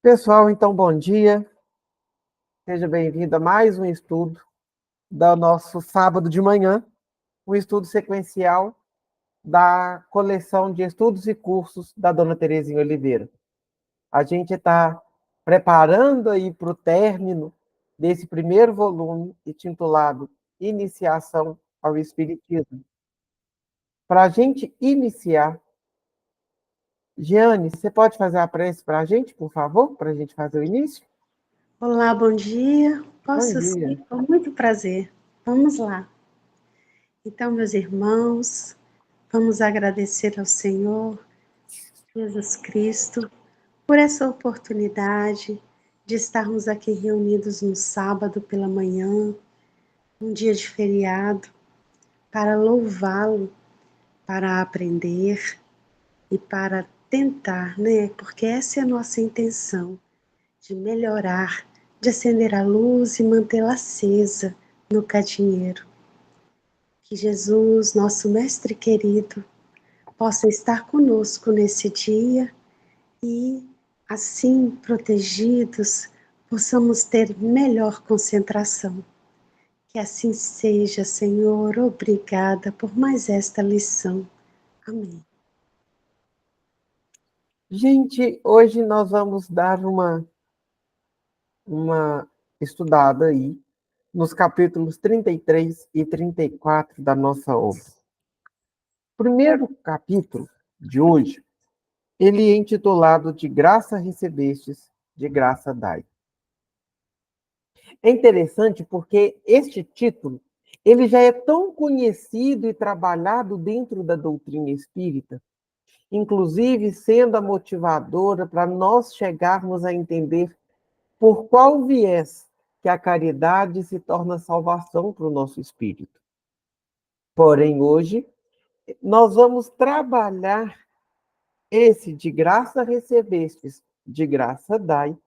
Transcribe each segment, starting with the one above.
Pessoal, então, bom dia. Seja bem-vindo a mais um estudo do nosso sábado de manhã, um estudo sequencial da coleção de estudos e cursos da Dona Terezinha Oliveira. A gente está preparando aí para o término desse primeiro volume, intitulado Iniciação ao Espiritismo. Para a gente iniciar, Giane, você pode fazer a prece para a gente, por favor, para a gente fazer o início? Olá, bom dia. Bom Posso sim, dia. com muito prazer. Vamos lá. Então, meus irmãos, vamos agradecer ao Senhor Jesus Cristo por essa oportunidade de estarmos aqui reunidos no sábado pela manhã, um dia de feriado, para louvá-lo, para aprender e para tentar, né? Porque essa é a nossa intenção, de melhorar, de acender a luz e mantê-la acesa no candeeiro. Que Jesus, nosso Mestre querido, possa estar conosco nesse dia e, assim, protegidos, possamos ter melhor concentração. Que assim seja, Senhor. Obrigada por mais esta lição. Amém. Gente, hoje nós vamos dar uma estudada aí nos capítulos 33 e 34 da nossa obra. O primeiro capítulo de hoje, ele é intitulado De Graça Recebestes, de Graça Dai. É interessante porque este título, ele já é tão conhecido e trabalhado dentro da doutrina espírita, inclusive sendo a motivadora para nós chegarmos a entender por qual viés que a caridade se torna salvação para o nosso espírito. Porém, hoje, nós vamos trabalhar esse de graça recebestes, de graça dai,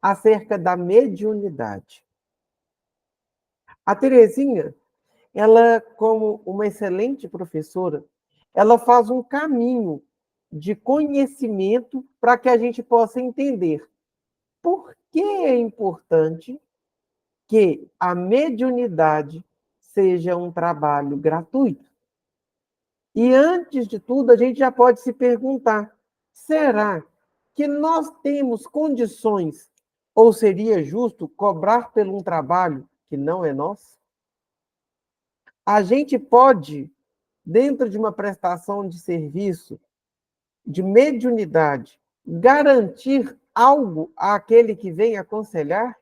acerca da mediunidade. A Terezinha, ela, como uma excelente professora, ela faz um caminho de conhecimento para que a gente possa entender por que é importante que a mediunidade seja um trabalho gratuito. E antes de tudo, a gente já pode se perguntar: será que nós temos condições, ou seria justo cobrar por um trabalho que não é nosso? A gente pode, dentro de uma prestação de serviço de mediunidade, garantir algo àquele que vem aconselhar?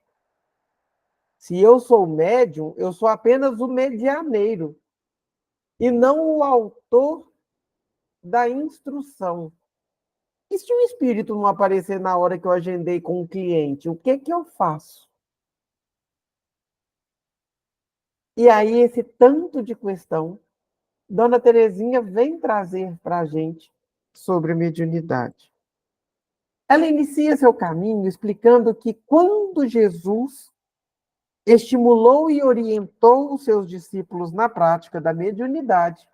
Se eu sou médium, eu sou apenas o medianeiro e não o autor da instrução. E se o espírito não aparecer na hora que eu agendei com o cliente, o que que eu faço? E aí, esse tanto de questão, Dona Terezinha vem trazer para a gente sobre mediunidade. Ela inicia seu caminho explicando que quando Jesus estimulou e orientou os seus discípulos na prática da mediunidade,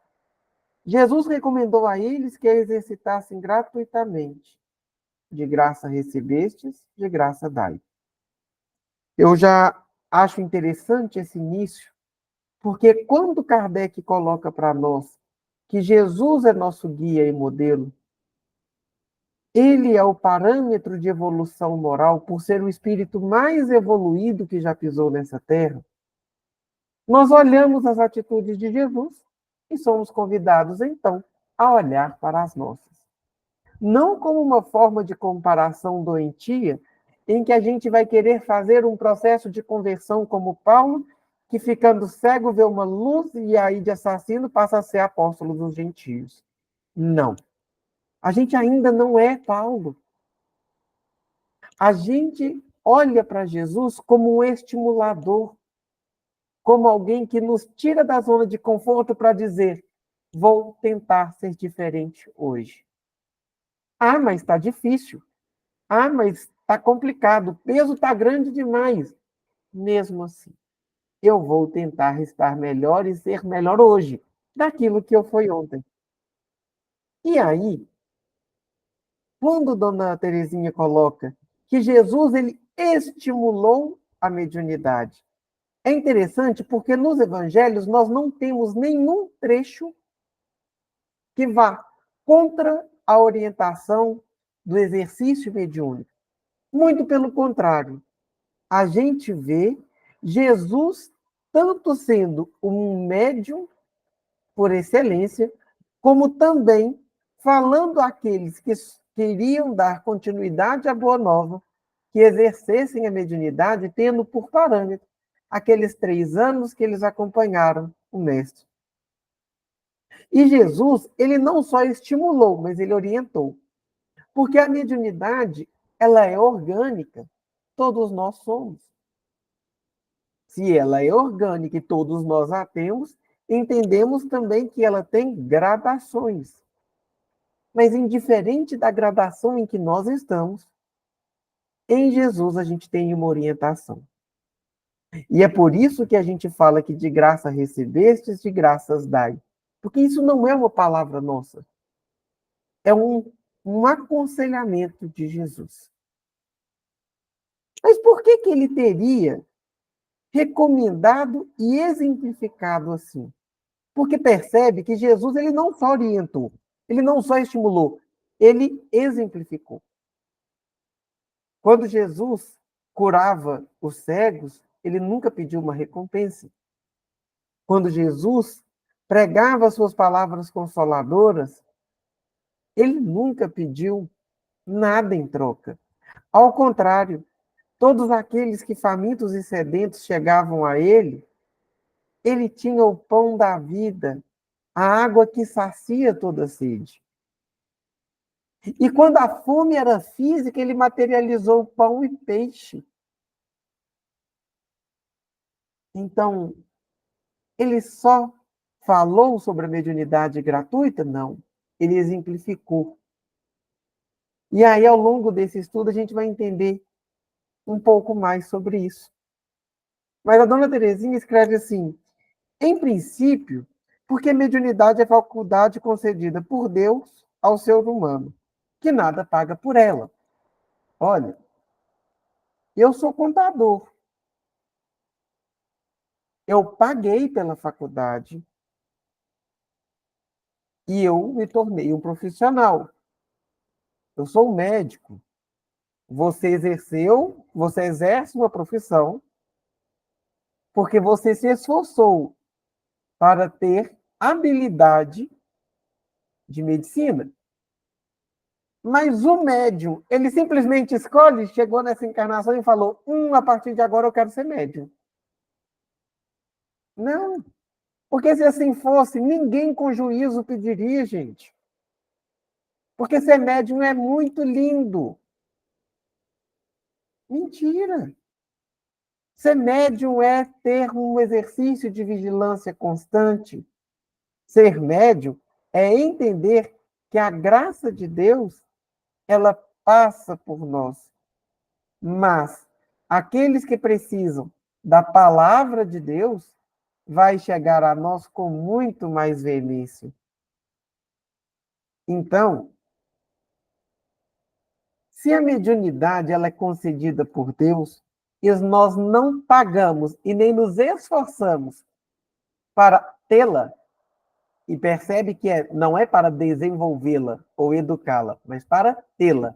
Jesus recomendou a eles que a exercitassem gratuitamente. De graça recebestes, de graça dai. Eu já acho interessante esse início, porque quando Kardec coloca para nós que Jesus é nosso guia e modelo, ele é o parâmetro de evolução moral por ser o espírito mais evoluído que já pisou nessa terra, nós olhamos as atitudes de Jesus e somos convidados, então, a olhar para as nossas. Não como uma forma de comparação doentia, em que a gente vai querer fazer um processo de conversão como Paulo, que ficando cego vê uma luz e aí de assassino passa a ser apóstolo dos gentios. Não. A gente ainda não é Paulo. A gente olha para Jesus como um estimulador, como alguém que nos tira da zona de conforto para dizer: vou tentar ser diferente hoje. Ah, mas está difícil. Ah, mas está complicado. O peso está grande demais. Mesmo assim, eu vou tentar estar melhor e ser melhor hoje daquilo que eu fui ontem. E aí, quando Dona Terezinha coloca que Jesus ele estimulou a mediunidade. É interessante porque nos evangelhos nós não temos nenhum trecho que vá contra a orientação do exercício mediúnico. Muito pelo contrário, a gente vê Jesus tanto sendo um médium por excelência, como também falando àqueles que queriam dar continuidade à Boa Nova, que exercessem a mediunidade, tendo por parâmetro aqueles 3 anos que eles acompanharam o Mestre. E Jesus, ele não só estimulou, mas ele orientou. Porque a mediunidade, ela é orgânica, todos nós somos. Se ela é orgânica e todos nós a temos, entendemos também que ela tem gradações. Mas indiferente da gradação em que nós estamos, em Jesus a gente tem uma orientação. E é por isso que a gente fala que de graça recebestes, de graças dai. Porque isso não é uma palavra nossa. É um aconselhamento de Jesus. Mas por que ele teria recomendado e exemplificado assim? Porque percebe que Jesus ele não só orientou, ele não só estimulou, ele exemplificou. Quando Jesus curava os cegos, ele nunca pediu uma recompensa. Quando Jesus pregava suas palavras consoladoras, ele nunca pediu nada em troca. Ao contrário, todos aqueles que famintos e sedentos chegavam a ele, ele tinha o pão da vida, a água que sacia toda sede. E quando a fome era física, ele materializou pão e peixe. Então, ele só falou sobre a mediunidade gratuita? Não. Ele exemplificou. E aí, ao longo desse estudo, a gente vai entender um pouco mais sobre isso. Mas a dona Terezinha escreve assim: em princípio, porque mediunidade é faculdade concedida por Deus ao ser humano, que nada paga por ela. Olha, eu sou contador. Eu paguei pela faculdade e eu me tornei um profissional. Eu sou um médico. Você exerce uma profissão porque você se esforçou para ter habilidade de medicina. Mas o médium, ele simplesmente escolhe, chegou nessa encarnação e falou: a partir de agora eu quero ser médium. Não, porque se assim fosse, ninguém com juízo pediria, gente. Porque ser médium é muito lindo. Mentira. Ser médium é ter um exercício de vigilância constante. Ser médium é entender que a graça de Deus, ela passa por nós. Mas aqueles que precisam da palavra de Deus, vai chegar a nós com muito mais veemência. Então, se a mediunidade ela é concedida por Deus, e nós não pagamos e nem nos esforçamos para tê-la, e percebe que não é para desenvolvê-la ou educá-la, mas para tê-la.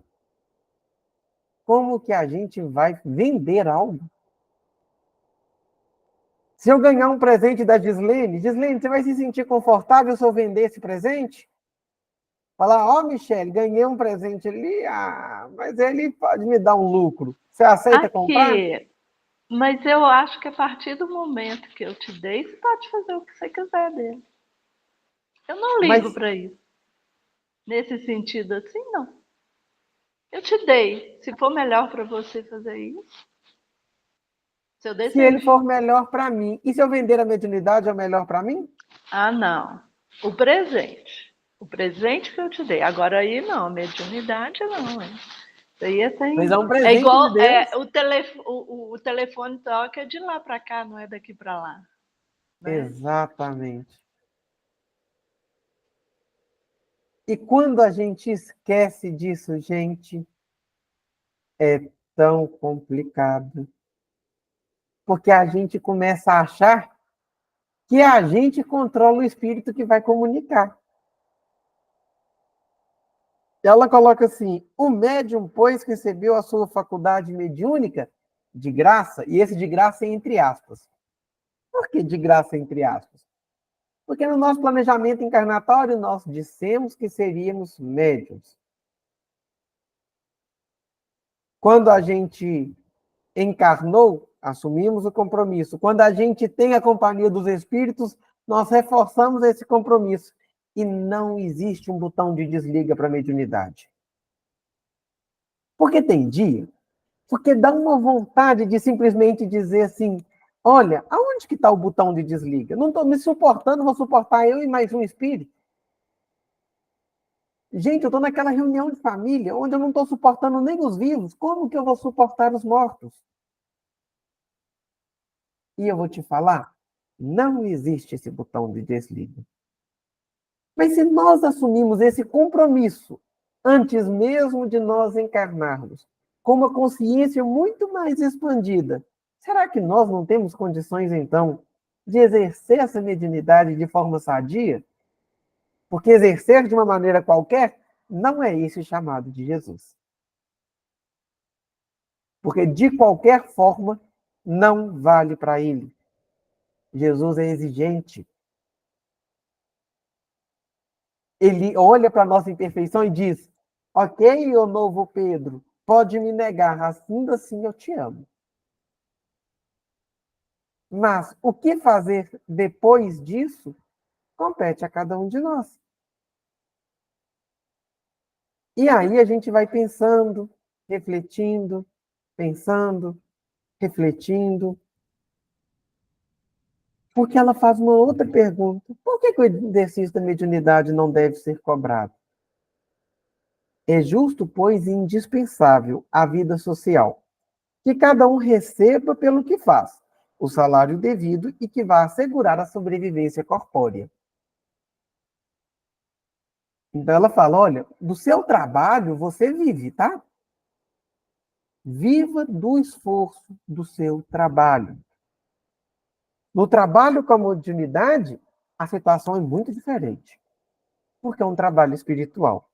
Como que a gente vai vender algo? Se eu ganhar um presente da Gislene, você vai se sentir confortável se eu vender esse presente? Falar, Michele, ganhei um presente ali, mas ele pode me dar um lucro. Você aceita comprar? Aqui, mas eu acho que a partir do momento que eu te dei, você pode fazer o que você quiser dele. Eu não ligo Mas para isso. Nesse sentido assim, não. Eu te dei. Se for melhor para você fazer isso, seu se ele desejo. for melhor para mim, e se eu vender a mediunidade, é o melhor para mim? Ah, não. O presente. O presente que eu te dei. Agora aí não, a mediunidade não, hein? Isso aí Mas é um é presente de igual Deus. o telefone toca de lá para cá, não é daqui para lá. Né? Exatamente. E quando a gente esquece disso, gente, tão complicado. Porque a gente começa a achar que a gente controla o espírito que vai comunicar. Ela coloca assim: o médium, pois, recebeu a sua faculdade mediúnica de graça, e esse de graça é entre aspas. Por que de graça entre aspas? Porque no nosso planejamento encarnatório nós dissemos que seríamos médiums. Quando a gente encarnou, assumimos o compromisso. Quando a gente tem a companhia dos espíritos, nós reforçamos esse compromisso. E não existe um botão de desliga para a mediunidade. Porque tem dia, porque dá uma vontade de simplesmente dizer assim: olha, aonde que está o botão de desliga? Não estou me suportando, vou suportar eu e mais um espírito. Gente, eu estou naquela reunião de família onde eu não estou suportando nem os vivos. Como que eu vou suportar os mortos? E eu vou te falar, não existe esse botão de desliga. Mas se nós assumimos esse compromisso antes mesmo de nós encarnarmos, com uma consciência muito mais expandida, será que nós não temos condições, então, de exercer essa mediunidade de forma sadia? Porque exercer de uma maneira qualquer não é esse chamado de Jesus. Porque, de qualquer forma, não vale para ele. Jesus é exigente. Ele olha para a nossa imperfeição e diz: ok, ô novo Pedro, pode me negar, ainda assim eu te amo. Mas o que fazer depois disso compete a cada um de nós. E aí a gente vai pensando, refletindo, pensando, refletindo. Porque ela faz uma outra pergunta: por que o exercício da mediunidade não deve ser cobrado? É justo, pois, e indispensável à vida social que cada um receba pelo que faz, o salário devido e que vá assegurar a sobrevivência corpórea. Então ela fala: olha, do seu trabalho você vive, tá? Viva do esforço do seu trabalho. No trabalho com a mediunidade, a situação é muito diferente, porque é um trabalho espiritual.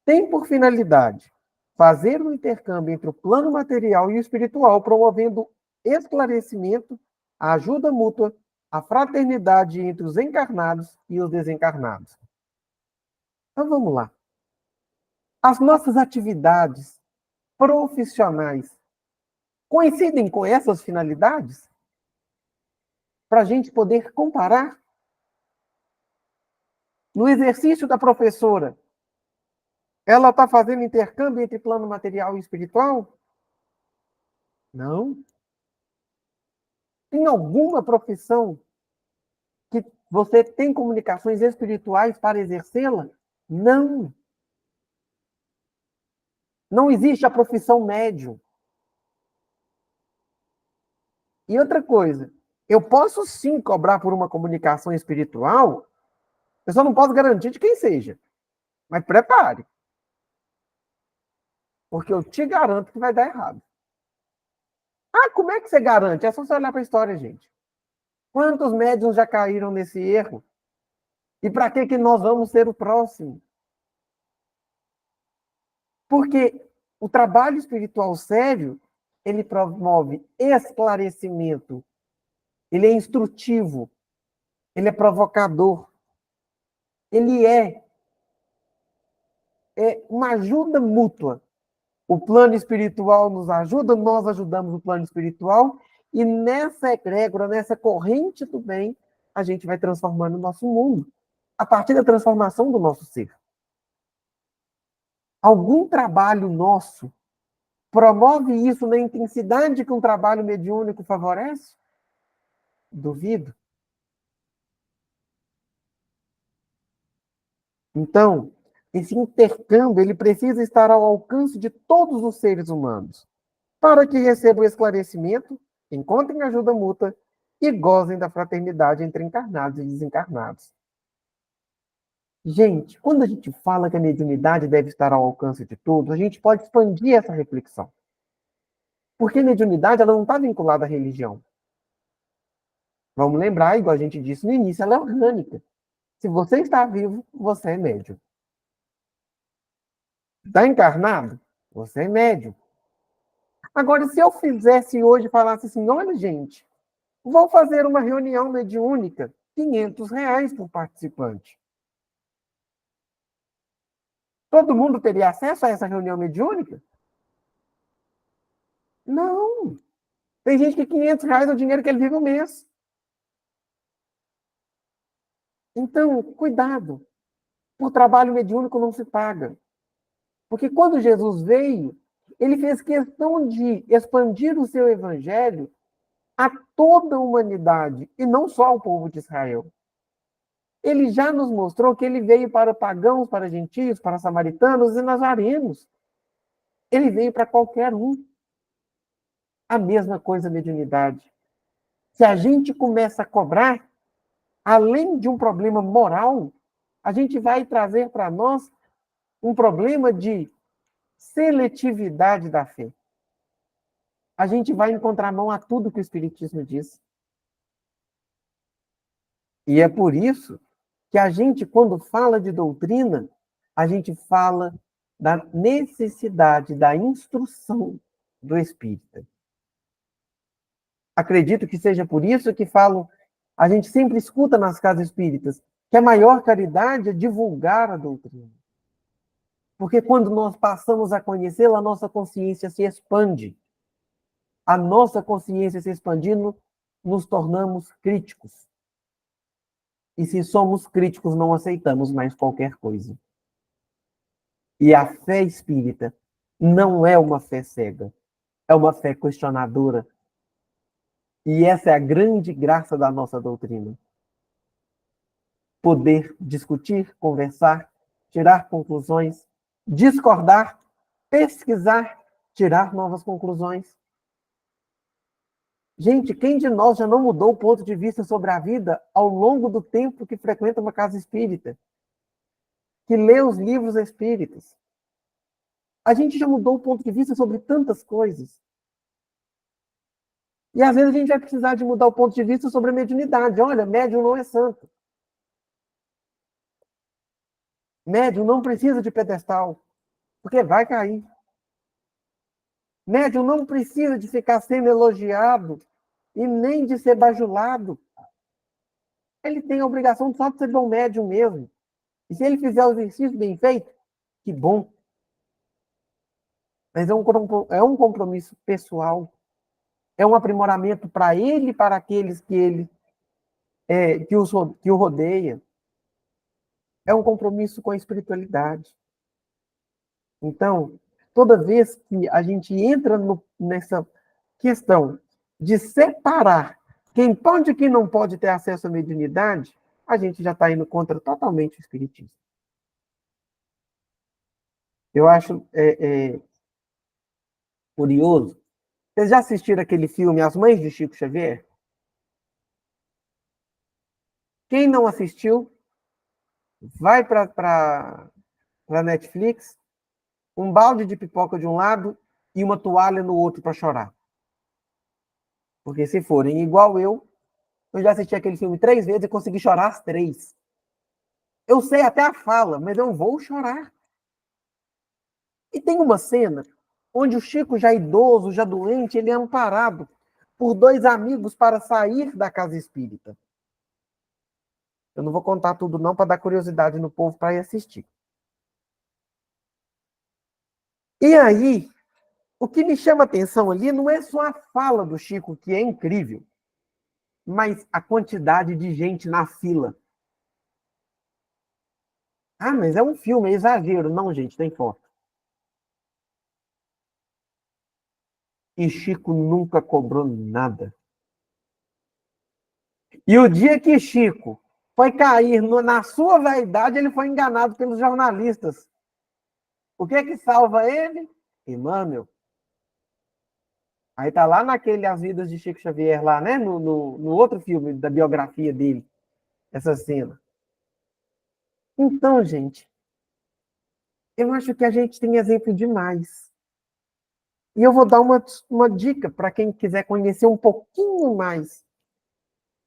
Tem por finalidade fazer um intercâmbio entre o plano material e o espiritual, promovendo esclarecimento, a ajuda mútua, a fraternidade entre os encarnados e os desencarnados. Então vamos lá. As nossas atividades profissionais coincidem com essas finalidades? Para a gente poder comparar? No exercício da professora, ela está fazendo intercâmbio entre plano material e espiritual? Não. Tem alguma profissão que você tem comunicações espirituais para exercê-la? Não. Não existe a profissão médium. E outra coisa, eu posso sim cobrar por uma comunicação espiritual, eu só não posso garantir de quem seja. Mas prepare. Porque eu te garanto que vai dar errado. Ah, como é que você garante? É só você olhar para a história, gente. Quantos médiuns já caíram nesse erro? E para que nós vamos ser o próximo? Porque o trabalho espiritual sério, ele promove esclarecimento, ele é instrutivo, ele é provocador, ele é uma ajuda mútua. O plano espiritual nos ajuda, nós ajudamos o plano espiritual, e nessa egrégora, nessa corrente do bem, a gente vai transformando o nosso mundo, a partir da transformação do nosso ser. Algum trabalho nosso promove isso na intensidade que um trabalho mediúnico favorece? Duvido. Então, esse intercâmbio ele precisa estar ao alcance de todos os seres humanos, para que recebam esclarecimento, encontrem ajuda mútua e gozem da fraternidade entre encarnados e desencarnados. Gente, quando a gente fala que a mediunidade deve estar ao alcance de todos, a gente pode expandir essa reflexão. Porque a mediunidade ela não está vinculada à religião. Vamos lembrar, igual a gente disse no início, ela é orgânica. Se você está vivo, você é médium. Está encarnado? Você é médium. Agora, se eu fizesse hoje, falasse assim, olha, gente, vou fazer uma reunião mediúnica, R$ 500 por participante. Todo mundo teria acesso a essa reunião mediúnica? Não. Tem gente que R$ 500 é o dinheiro que ele vive o mês. Então, cuidado. Por trabalho mediúnico não se paga. Porque quando Jesus veio, ele fez questão de expandir o seu evangelho a toda a humanidade, e não só ao povo de Israel. Ele já nos mostrou que ele veio para pagãos, para gentios, para samaritanos e nazarenos. Ele veio para qualquer um. A mesma coisa a mediunidade. Se a gente começa a cobrar, além de um problema moral, a gente vai trazer para nós um problema de seletividade da fé. A gente vai encontrar mão a tudo que o Espiritismo diz. E é por isso que a gente, quando fala de doutrina, a gente fala da necessidade da instrução do espírita. Acredito que seja por isso que falo, a gente sempre escuta nas casas espíritas, que a maior caridade é divulgar a doutrina. Porque quando nós passamos a conhecê-la, a nossa consciência se expande. A nossa consciência se expandindo, nos tornamos críticos. E se somos críticos, não aceitamos mais qualquer coisa. E a fé espírita não é uma fé cega, é uma fé questionadora. E essa é a grande graça da nossa doutrina. Poder discutir, conversar, tirar conclusões, discordar, pesquisar, tirar novas conclusões. Gente, quem de nós já não mudou o ponto de vista sobre a vida ao longo do tempo que frequenta uma casa espírita? Que lê os livros espíritas? A gente já mudou o ponto de vista sobre tantas coisas. E às vezes a gente vai precisar de mudar o ponto de vista sobre a mediunidade. Olha, médium não é santo. Médium não precisa de pedestal, porque vai cair. Médium não precisa de ficar sendo elogiado e nem de ser bajulado. Ele tem a obrigação só de ser bom médium mesmo. E se ele fizer o exercício bem feito, que bom. Mas é um compromisso pessoal. É um aprimoramento para ele e para aqueles que o rodeia. É um compromisso com a espiritualidade. Então, toda vez que a gente entra nessa questão de separar quem pode e quem não pode ter acesso à mediunidade, a gente já está indo contra totalmente o espiritismo. Eu acho curioso. Vocês já assistiram aquele filme As Mães de Chico Xavier? Quem não assistiu, vai para a Netflix, um balde de pipoca de um lado e uma toalha no outro para chorar. Porque se forem igual eu já assisti aquele filme 3 vezes e consegui chorar as 3. Eu sei até a fala, mas eu vou chorar. E tem uma cena onde o Chico, já idoso, já doente, ele é amparado por 2 amigos para sair da casa espírita. Eu não vou contar tudo não, para dar curiosidade no povo para ir assistir. E aí, o que me chama a atenção ali não é só a fala do Chico, que é incrível, mas a quantidade de gente na fila. Ah, mas é um filme, é exagero. Não, gente, tem foto. E Chico nunca cobrou nada. E o dia que Chico foi cair na sua vaidade, ele foi enganado pelos jornalistas. O que é que salva ele? Emmanuel. Aí tá lá naquele As Vidas de Chico Xavier, lá, né? No outro filme da biografia dele, essa cena. Então, gente, eu acho que a gente tem exemplo demais. E eu vou dar uma dica para quem quiser conhecer um pouquinho mais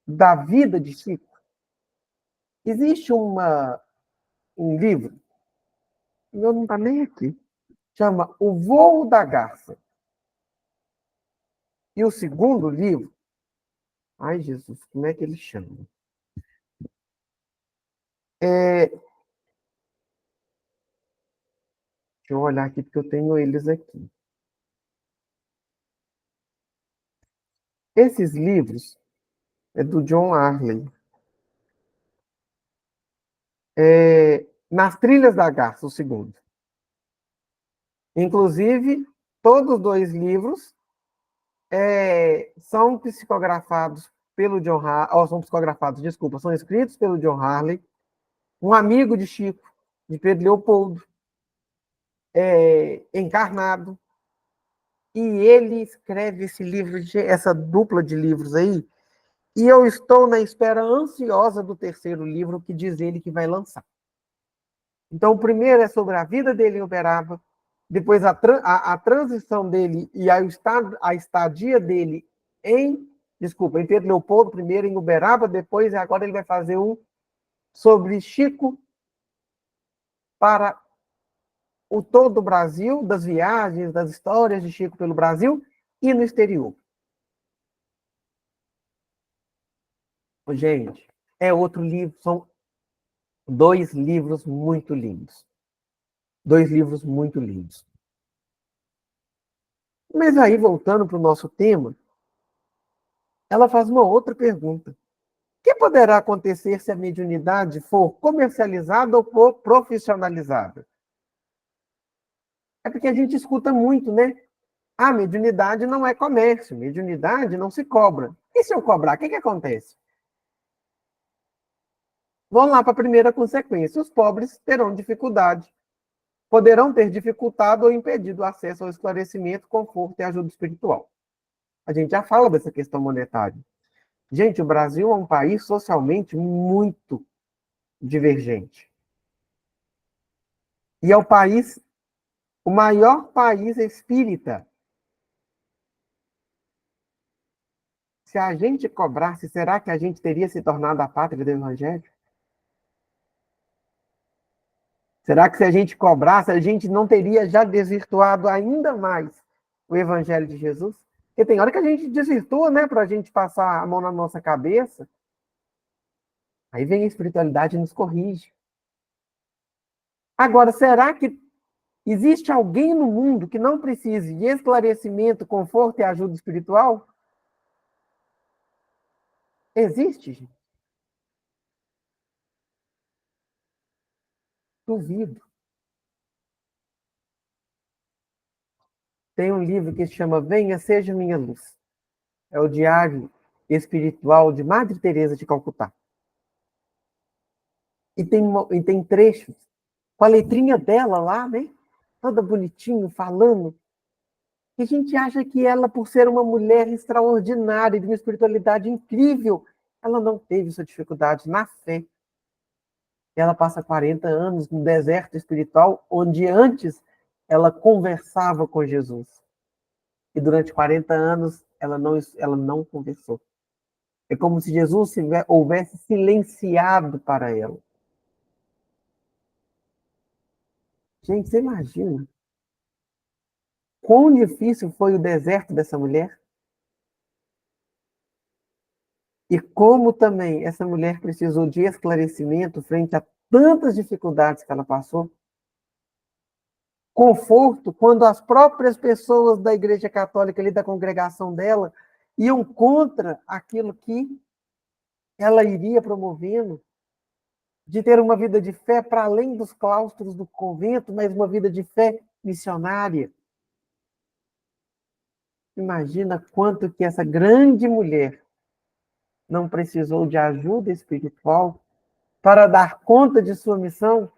da vida de Chico. Existe um livro, o meu não está nem aqui, chama O Voo da Garça. E o segundo livro, ai Jesus, como é que ele chama? Deixa eu olhar aqui, porque eu tenho eles aqui. Esses livros é do John Arley. Nas Trilhas da Garça, o segundo. Inclusive, todos os dois livros são psicografados pelo John Harley, são psicografados, desculpa, são escritos pelo John Harley, um amigo de Chico, de Pedro Leopoldo, encarnado, e ele escreve esse livro, essa dupla de livros aí, e eu estou na espera ansiosa do terceiro livro, que diz ele que vai lançar. Então, o primeiro é sobre a vida dele em Uberaba, depois a transição dele e a estadia dele em Pedro Leopoldo, primeiro em Uberaba, depois agora ele vai fazer um sobre Chico para o todo o Brasil, das viagens, das histórias de Chico pelo Brasil e no exterior. Gente, é outro livro, são dois livros muito lindos. Dois livros muito lindos. Mas aí, voltando para o nosso tema, ela faz uma outra pergunta. O que poderá acontecer se a mediunidade for comercializada ou for profissionalizada? É porque a gente escuta muito, né? A mediunidade não é comércio, mediunidade não se cobra. E se eu cobrar, o que acontece? Vamos lá para a primeira consequência. Os pobres terão dificuldade. Poderão ter dificultado ou impedido o acesso ao esclarecimento, conforto e ajuda espiritual. A gente já fala dessa questão monetária. Gente, o Brasil é um país socialmente muito divergente. E é o maior país espírita. Se a gente cobrasse, será que a gente teria se tornado a pátria do Evangelho? Será que se a gente cobrasse, a gente não teria já desvirtuado ainda mais o Evangelho de Jesus? Porque tem hora que a gente desvirtua, né, para a gente passar a mão na nossa cabeça. Aí vem a espiritualidade e nos corrige. Agora, será que existe alguém no mundo que não precise de esclarecimento, conforto e ajuda espiritual? Existe, gente? Duvido. Tem um livro que se chama Venha, Seja Minha Luz. É o diário espiritual de Madre Teresa de Calcutá. E tem trechos com a letrinha dela lá, né? Toda bonitinho, falando. E a gente acha que ela, por ser uma mulher extraordinária, de uma espiritualidade incrível, ela não teve essa dificuldade na fé. Ela passa 40 anos no deserto espiritual, onde antes ela conversava com Jesus. E durante 40 anos ela não conversou. É como se Jesus houvesse silenciado para ela. Gente, você imagina quão difícil foi o deserto dessa mulher? E como também essa mulher precisou de esclarecimento frente a tantas dificuldades que ela passou? Conforto quando as próprias pessoas da Igreja Católica, ali da congregação dela, iam contra aquilo que ela iria promovendo, de ter uma vida de fé para além dos claustros do convento, mas uma vida de fé missionária. Imagina quanto que essa grande mulher não precisou de ajuda espiritual para dar conta de sua missão.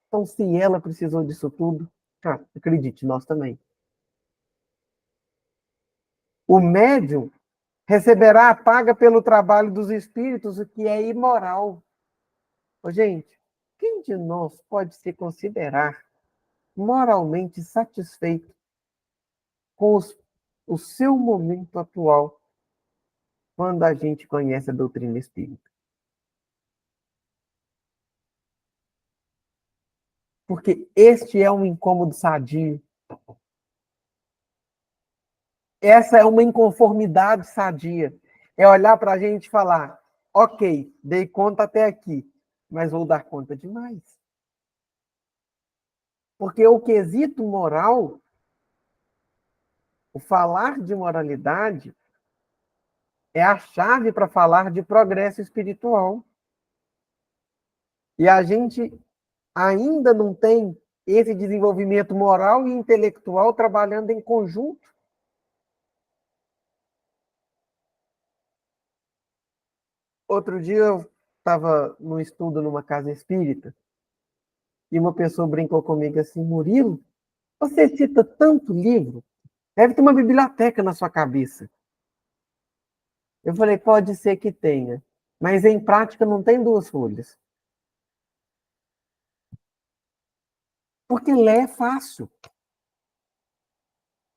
Então, se ela precisou disso tudo, acredite, nós também. O médium receberá a paga pelo trabalho dos espíritos, o que é imoral. Ô, gente, quem de nós pode se considerar moralmente satisfeito com o seu momento atual quando a gente conhece a doutrina espírita. Porque este é um incômodo sadio. Essa é uma inconformidade sadia. É olhar para a gente e falar, ok, dei conta até aqui, mas vou dar conta de mais. Porque o quesito moral, o falar de moralidade, é a chave para falar de progresso espiritual. E a gente ainda não tem esse desenvolvimento moral e intelectual trabalhando em conjunto. Outro dia eu estava num estudo numa casa espírita e uma pessoa brincou comigo assim, Murilo, você cita tanto livro, deve ter uma biblioteca na sua cabeça. Eu falei, pode ser que tenha, mas em prática não tem 2 folhas. Porque ler é fácil.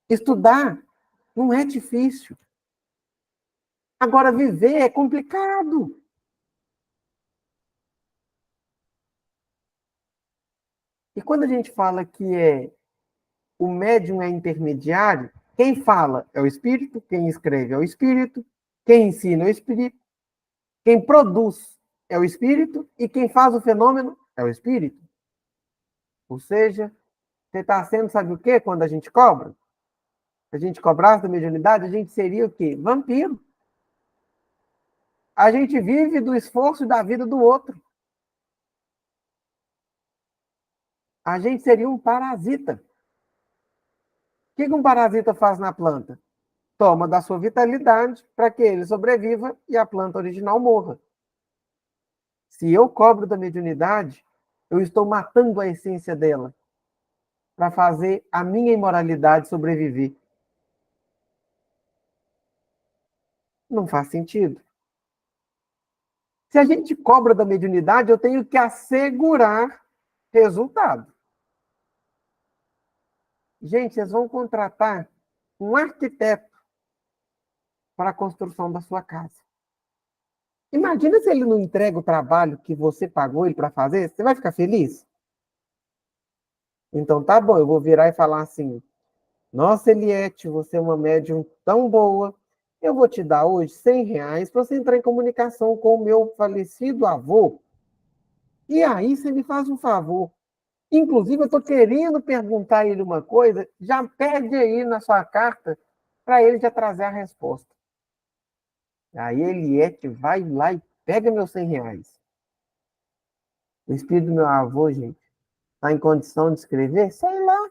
Estudar não é difícil. Agora, viver é complicado. E quando a gente fala que o médium é intermediário, quem fala é o espírito, quem escreve é o espírito, quem ensina é o espírito, quem produz é o espírito e quem faz o fenômeno é o espírito. Ou seja, você está sendo, sabe o quê? Quando a gente cobra? Se a gente cobrasse da mediunidade, a gente seria o quê? Vampiro. A gente vive do esforço e da vida do outro. A gente seria um parasita. O que um parasita faz na planta? Toma da sua vitalidade para que ele sobreviva e a planta original morra. Se eu cobro da mediunidade, eu estou matando a essência dela para fazer a minha imoralidade sobreviver. Não faz sentido. Se a gente cobra da mediunidade, eu tenho que assegurar resultado. Gente, vocês vão contratar um arquiteto para a construção da sua casa. Imagina se ele não entrega o trabalho que você pagou ele para fazer, você vai ficar feliz? Então tá bom, eu vou virar e falar assim, nossa, Eliette, você é uma médium tão boa, eu vou te dar hoje R$ 100 para você entrar em comunicação com o meu falecido avô. E aí você me faz um favor. Inclusive, eu estou querendo perguntar a ele uma coisa, já pede aí na sua carta para ele já trazer a resposta. Aí Eliette vai lá e pega meus R$ 100. O espírito do meu avô, gente, está em condição de escrever? Sei lá.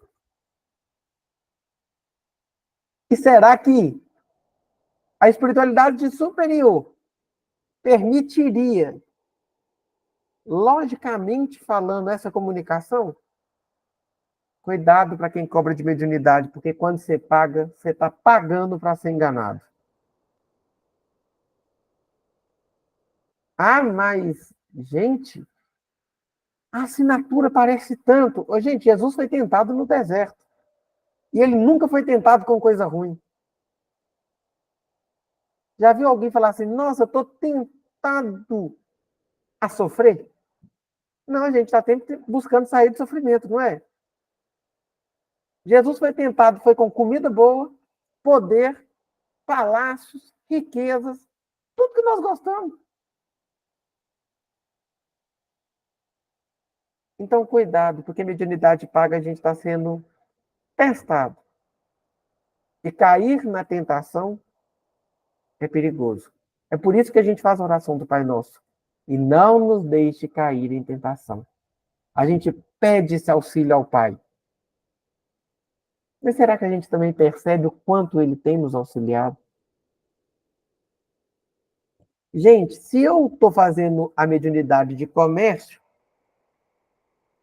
E será que a espiritualidade superior permitiria, logicamente falando, essa comunicação? Cuidado para quem cobra de mediunidade, porque quando você paga, você está pagando para ser enganado. Ah, mas, gente, a assinatura parece tanto. Ô, gente, Jesus foi tentado no deserto. E ele nunca foi tentado com coisa ruim. Já viu alguém falar assim, nossa, eu estou tentado a sofrer? Não, a gente está sempre buscando sair do sofrimento, não é? Jesus foi tentado, foi com comida boa, poder, palácios, riquezas, tudo que nós gostamos. Então, cuidado, porque mediunidade paga a gente está sendo testado. E cair na tentação é perigoso. É por isso que a gente faz a oração do Pai Nosso. E não nos deixe cair em tentação. A gente pede esse auxílio ao Pai. Mas será que a gente também percebe o quanto Ele tem nos auxiliado? Gente, se eu estou fazendo a mediunidade de comércio,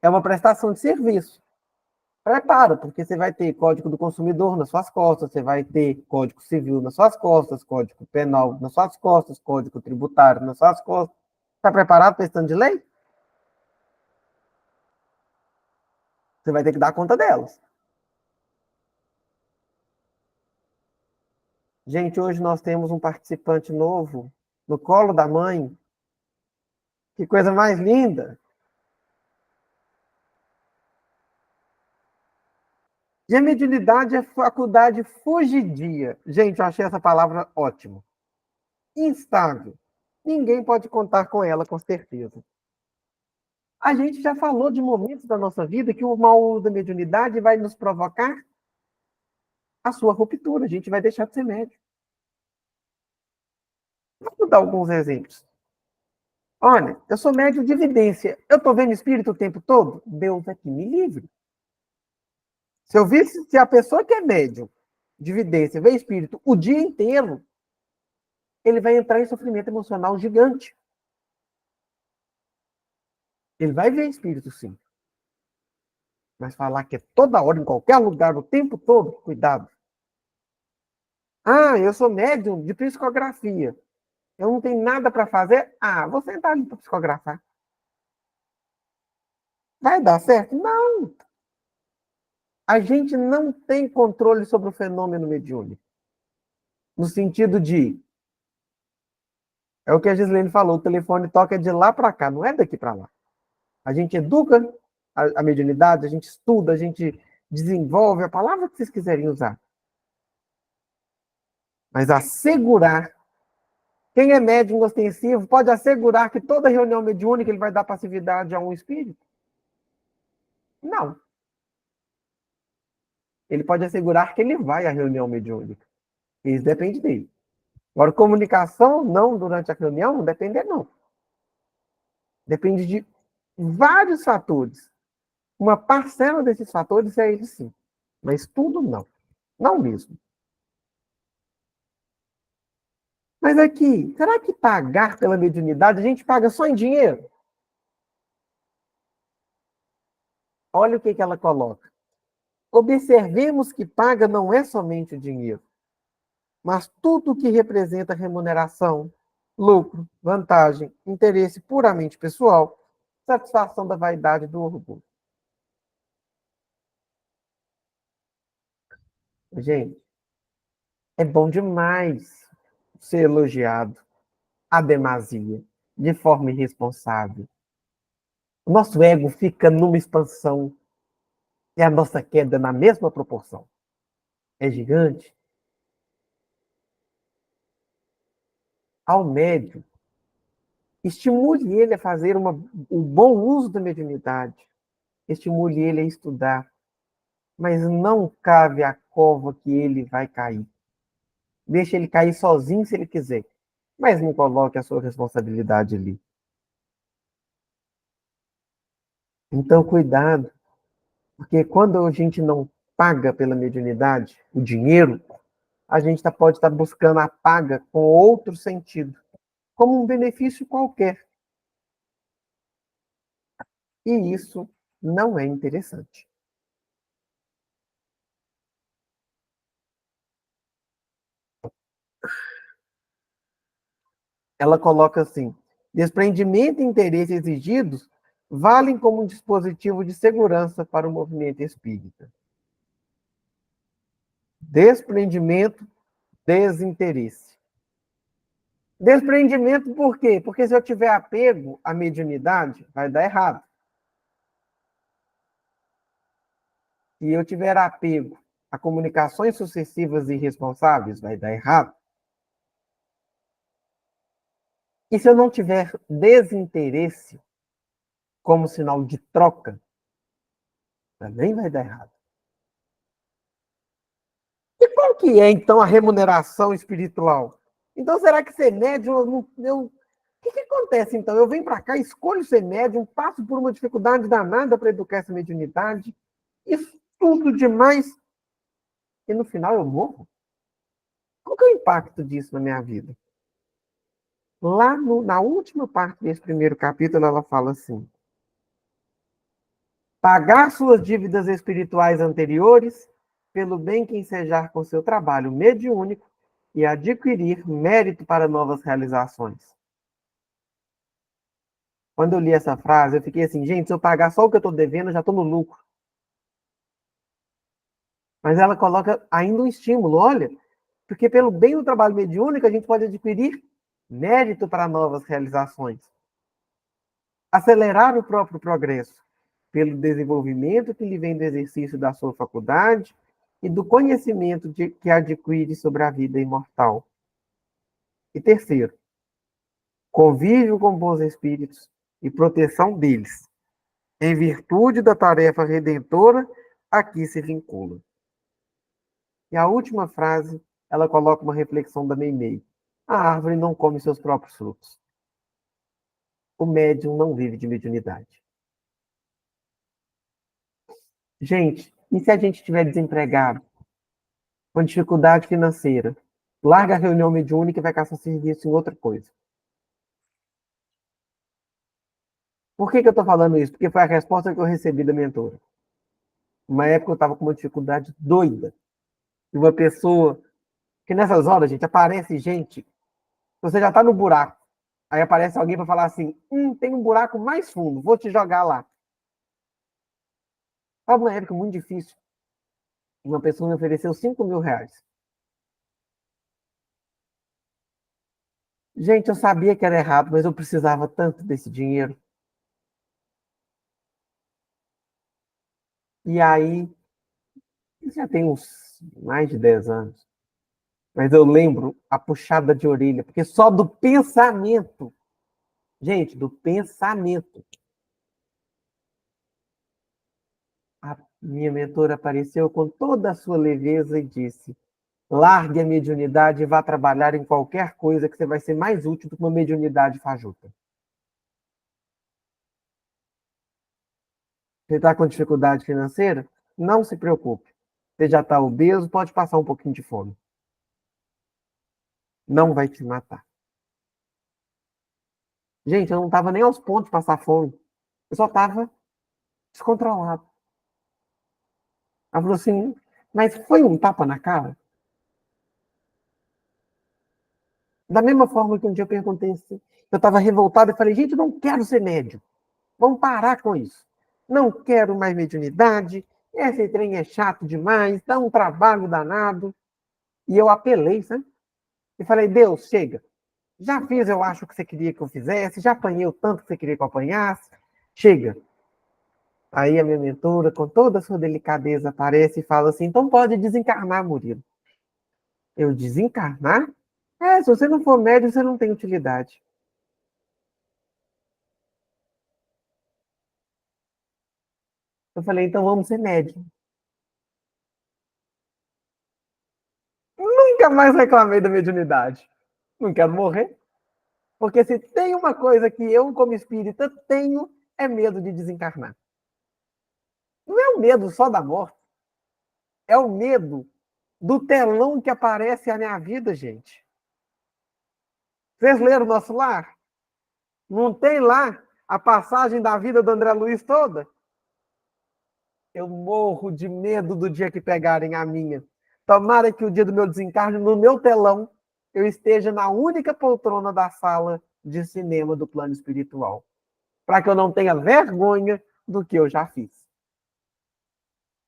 é uma prestação de serviço. Prepara, porque você vai ter Código do Consumidor nas suas costas, você vai ter Código Civil nas suas costas, Código Penal nas suas costas, Código Tributário nas suas costas. Está preparado para esse tanto de lei? Você vai ter que dar conta delas. Gente, hoje nós temos um participante novo no colo da mãe. Que coisa mais linda! E a mediunidade é faculdade fugidia. Gente, eu achei essa palavra ótima. Instável. Ninguém pode contar com ela com certeza. A gente já falou de momentos da nossa vida que o mau uso da mediunidade vai nos provocar a sua ruptura. A gente vai deixar de ser médium. Vou dar alguns exemplos. Olha, eu sou médium de evidência. Eu estou vendo espírito o tempo todo? Deus aqui me livre. Se eu visse, se a pessoa que é médium de evidência vê espírito o dia inteiro, ele vai entrar em sofrimento emocional gigante. Ele vai ver espírito, sim. Mas falar que é toda hora, em qualquer lugar, o tempo todo, cuidado. Ah, eu sou médium de psicografia. Eu não tenho nada para fazer. Ah, vou sentar ali para psicografar. Vai dar certo? Não. A gente não tem controle sobre o fenômeno mediúnico. No sentido de, é o que a Gislene falou, o telefone toca de lá para cá, não é daqui para lá. A gente educa a mediunidade, a gente estuda, a gente desenvolve a palavra que vocês quiserem usar. Mas assegurar, quem é médium ostensivo pode assegurar que toda reunião mediúnica ele vai dar passividade a um espírito? Não. Ele pode assegurar que ele vai à reunião mediúnica. Isso depende dele. Agora, comunicação, não durante a reunião, não depende, não. Depende de vários fatores. Uma parcela desses fatores é ele, sim. Mas tudo não. Não mesmo. Mas aqui, será que pagar pela mediunidade a gente paga só em dinheiro? Olha o que ela coloca. Observemos que paga não é somente o dinheiro, mas tudo o que representa remuneração, lucro, vantagem, interesse puramente pessoal, satisfação da vaidade e do orgulho. Gente, é bom demais ser elogiado a demasia, de forma irresponsável. O nosso ego fica numa expansão e a nossa queda na mesma proporção. É gigante. Ao médium, estimule ele a fazer um bom uso da mediunidade. Estimule ele a estudar. Mas não cave a cova que ele vai cair. Deixe ele cair sozinho se ele quiser. Mas não coloque a sua responsabilidade ali. Então, cuidado. Porque quando a gente não paga pela mediunidade, o dinheiro, a gente pode estar buscando a paga com outro sentido, como um benefício qualquer. E isso não é interessante. Ela coloca assim: desprendimento e interesse exigidos valem como um dispositivo de segurança para o movimento espírita. Desprendimento, desinteresse. Desprendimento por quê? Porque se eu tiver apego à mediunidade, vai dar errado. Se eu tiver apego a comunicações sucessivas e irresponsáveis, vai dar errado. E se eu não tiver desinteresse como sinal de troca, também vai dar errado. E qual que é, então, a remuneração espiritual? Então, será que ser médium... O que acontece, então? Eu venho para cá, escolho ser médium, passo por uma dificuldade danada para educar essa mediunidade, estudo demais, e no final eu morro? Qual que é o impacto disso na minha vida? Lá na última parte desse primeiro capítulo, ela fala assim: pagar suas dívidas espirituais anteriores, pelo bem que ensejar com seu trabalho mediúnico e adquirir mérito para novas realizações. Quando eu li essa frase, eu fiquei assim, gente, se eu pagar só o que eu estou devendo, eu já estou no lucro. Mas ela coloca ainda um estímulo, olha, Porque pelo bem do trabalho mediúnico, a gente pode adquirir mérito para novas realizações. Acelerar o próprio progresso, pelo desenvolvimento que lhe vem do exercício da sua faculdade e do conhecimento que adquire sobre a vida imortal. E terceiro, convívio com bons espíritos e proteção deles, em virtude da tarefa redentora a que se vincula. E a última frase, ela coloca uma reflexão da Meimei. A árvore não come seus próprios frutos. O médium não vive de mediunidade. Gente, e se a gente estiver desempregado, com dificuldade financeira? Larga a reunião mediúnica e vai caçar serviço em outra coisa. Por que eu estou falando isso? Porque foi a resposta que eu recebi da mentora. Uma época eu estava com uma dificuldade doida. E uma pessoa que nessas horas, gente, aparece gente, você já está no buraco. Aí aparece alguém para falar assim, tem um buraco mais fundo, vou te jogar lá. Estava uma época muito difícil. Uma pessoa me ofereceu 5.000 reais. Gente, eu sabia que era errado, mas eu precisava tanto desse dinheiro. E aí, isso já tem uns mais de 10 anos. Mas eu lembro a puxada de orelha, porque só do pensamento, gente, do pensamento, a minha mentora apareceu com toda a sua leveza e disse: largue a mediunidade e vá trabalhar em qualquer coisa que você vai ser mais útil do que uma mediunidade fajuta. Você está com dificuldade financeira? Não se preocupe. Você já está obeso, pode passar um pouquinho de fome. Não vai te matar. Gente, eu não estava nem aos pontos de passar fome. Eu só estava descontrolado. Ela falou assim, mas foi um tapa na cara? Da mesma forma que um dia eu perguntei assim, eu estava revoltado e falei, gente, eu não quero ser médium. Vamos parar com isso. Não quero mais mediunidade. Esse trem é chato demais, dá um trabalho danado. E eu apelei, sabe? E falei, Deus, chega. Já fiz, eu acho, o que você queria que eu fizesse. Já apanhei o tanto que você queria que eu apanhasse. Chega. Aí a minha mentora, com toda a sua delicadeza, aparece e fala assim, então pode desencarnar, Murilo. Eu, desencarnar? Se você não for médium, você não tem utilidade. Eu falei, então vamos ser médium. Nunca mais reclamei da mediunidade. Não quero morrer. Porque se tem uma coisa que eu, como espírita, tenho, é medo de desencarnar. Não é o medo só da morte. É o medo do telão que aparece a minha vida, gente. Vocês leram o Nosso Lar? Não tem lá a passagem da vida do André Luiz toda? Eu morro de medo do dia que pegarem a minha. Tomara que o dia do meu desencarne, no meu telão, eu esteja na única poltrona da sala de cinema do plano espiritual. Para que eu não tenha vergonha do que eu já fiz.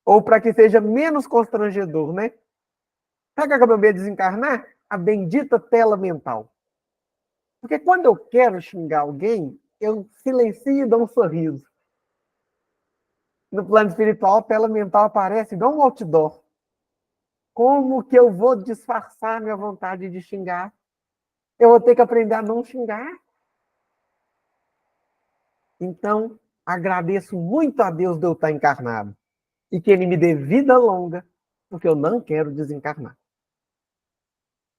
Ou para que seja menos constrangedor, né? Sabe o que eu acabei de desencarnar? A bendita tela mental. Porque quando eu quero xingar alguém, eu silencio e dou um sorriso. No plano espiritual, a tela mental aparece igual um outdoor. Como que eu vou disfarçar minha vontade de xingar? Eu vou ter que aprender a não xingar. Então, agradeço muito a Deus de eu estar encarnado. E que Ele me dê vida longa, porque eu não quero desencarnar.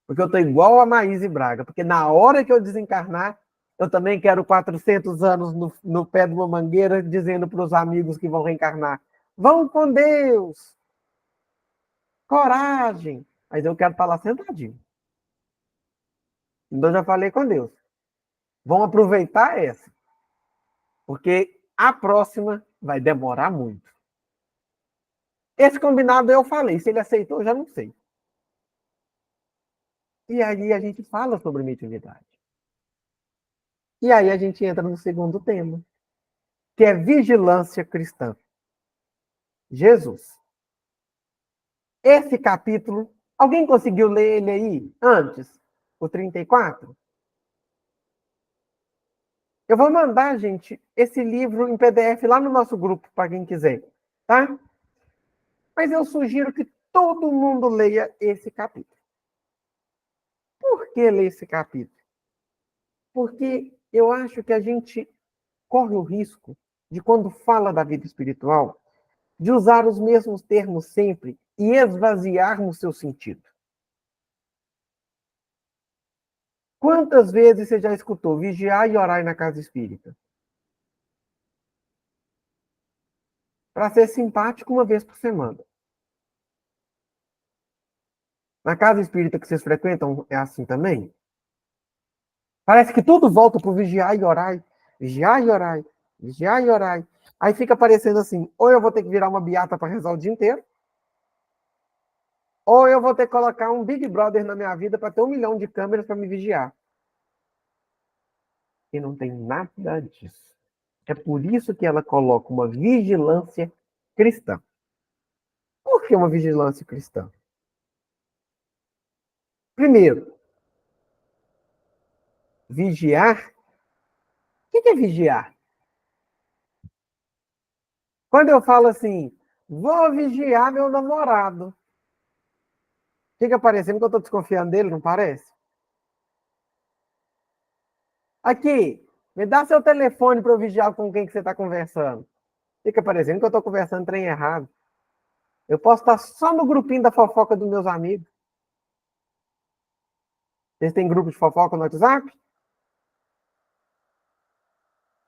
Porque eu estou igual a Maíse Braga. Porque na hora que eu desencarnar, eu também quero 400 anos no pé de uma mangueira, dizendo para os amigos que vão reencarnar, vão com Deus! Coragem! Mas eu quero estar lá sentadinho. Então, eu já falei com Deus. Vamos aproveitar essa. Porque a próxima vai demorar muito. Esse combinado eu falei. Se ele aceitou, eu já não sei. E aí a gente fala sobre mediunidade. E aí a gente entra no segundo tema, que é vigilância cristã. Jesus. Esse capítulo Alguém conseguiu ler ele aí antes? O 34? Eu vou mandar, gente, esse livro em PDF lá no nosso grupo, para quem quiser, tá? Mas eu sugiro que todo mundo leia esse capítulo. Por que ler esse capítulo? Porque eu acho que a gente corre o risco de, quando fala da vida espiritual, de usar os mesmos termos sempre e esvaziarmos seu sentido. Quantas vezes você já escutou vigiar e orar na casa espírita? Para ser simpático, uma vez por semana. Na casa espírita que vocês frequentam, é assim também? Parece que tudo volta para o vigiar e orar, vigiar e orar, vigiar e orar. Aí fica parecendo assim, ou eu vou ter que virar uma beata para rezar o dia inteiro, ou eu vou ter que colocar um Big Brother na minha vida para ter 1 milhão de câmeras para me vigiar. E não tem nada disso. É por isso que ela coloca uma vigilância cristã. Por que uma vigilância cristã? Primeiro, vigiar. O que é vigiar? Quando eu falo assim, vou vigiar meu namorado, fica parecendo que eu estou desconfiando dele, não parece? Aqui, me dá seu telefone para eu vigiar com quem que você está conversando. Fica parecendo que eu estou conversando trem errado. Eu posso estar só no grupinho da fofoca dos meus amigos. Vocês têm grupo de fofoca no WhatsApp?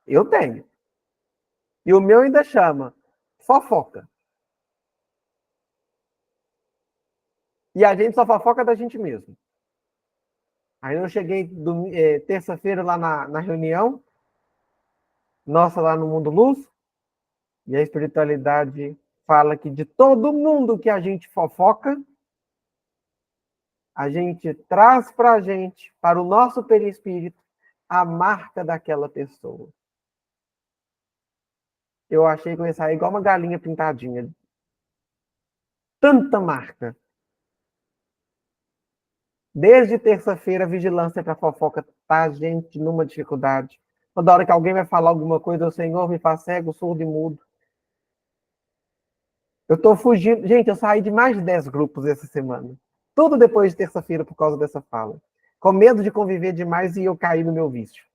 Eu tenho. E o meu ainda chama fofoca. E a gente só fofoca da gente mesmo. Aí eu cheguei terça-feira lá na reunião, nossa, lá no Mundo Luz, e a espiritualidade fala que de todo mundo que a gente fofoca, a gente traz para a gente, para o nosso perispírito, a marca daquela pessoa. Eu achei que eu ia sair igual uma galinha pintadinha. Tanta marca. Desde terça-feira, a vigilância para fofoca tá, gente, numa dificuldade. Toda hora que alguém vai falar alguma coisa, o Senhor me faz cego, surdo e mudo. Eu tô fugindo. Gente, eu saí de mais de 10 grupos essa semana. Tudo depois de terça-feira por causa dessa fala. Com medo de conviver demais e eu cair no meu vício.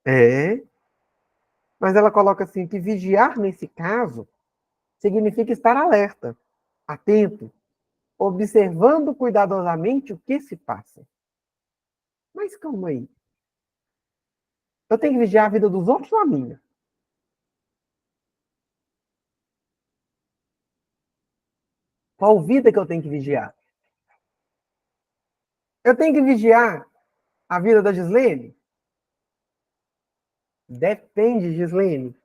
É. Mas ela coloca assim, que vigiar nesse caso significa estar alerta, atento, observando cuidadosamente o que se passa. Mas calma aí. Eu tenho que vigiar a vida dos outros ou a minha? Qual vida que eu tenho que vigiar? Eu tenho que vigiar a vida da Gislene? Depende, Gislene.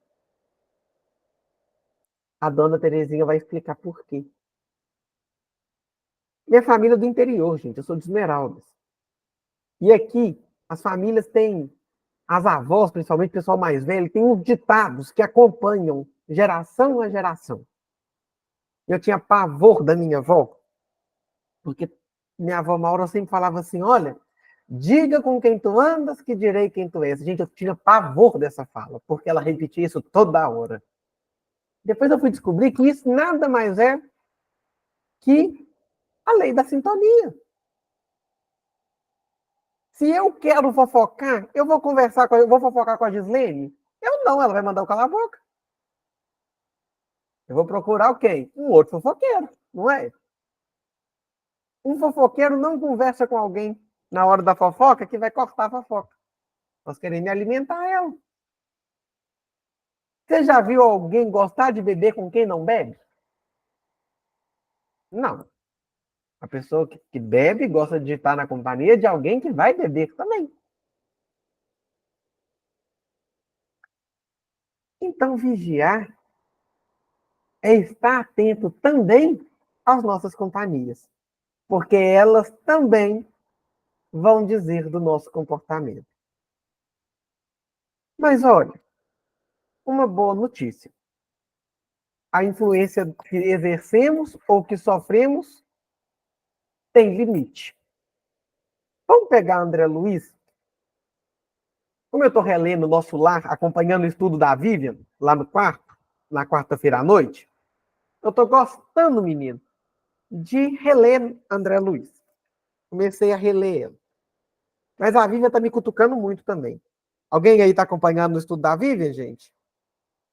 A dona Terezinha vai explicar por quê. Minha família é do interior, gente. Eu sou de Esmeraldas. E aqui, as famílias têm, as avós, principalmente o pessoal mais velho, tem uns ditados que acompanham geração a geração. Eu tinha pavor da minha avó, porque minha avó Maura sempre falava assim, olha, diga com quem tu andas que direi quem tu és. Gente, eu tinha pavor dessa fala, porque ela repetia isso toda hora. Depois eu fui descobrir que isso nada mais é que a lei da sintonia. Se eu quero fofocar, eu vou conversar eu vou fofocar com a Gislene? Eu não, ela vai mandar eu calar a boca. Eu vou procurar o quem? Um outro fofoqueiro, não é? Um fofoqueiro não conversa com alguém na hora da fofoca que vai cortar a fofoca. Nós queremos alimentar ela. Você já viu alguém gostar de beber com quem não bebe? Não. A pessoa que bebe gosta de estar na companhia de alguém que vai beber também. Então, vigiar é estar atento também às nossas companhias, porque elas também vão dizer do nosso comportamento. Mas olha, uma boa notícia. a influência que exercemos ou que sofremos tem limite. Vamos pegar André Luiz. Como eu estou relendo o Nosso Lar, acompanhando o estudo da Vivian, lá no quarto, na quarta-feira à noite, eu estou gostando, menino, de reler André Luiz. Comecei a reler ele. Mas a Vivian está me cutucando muito também. Alguém aí está acompanhando o estudo da Vivian, gente?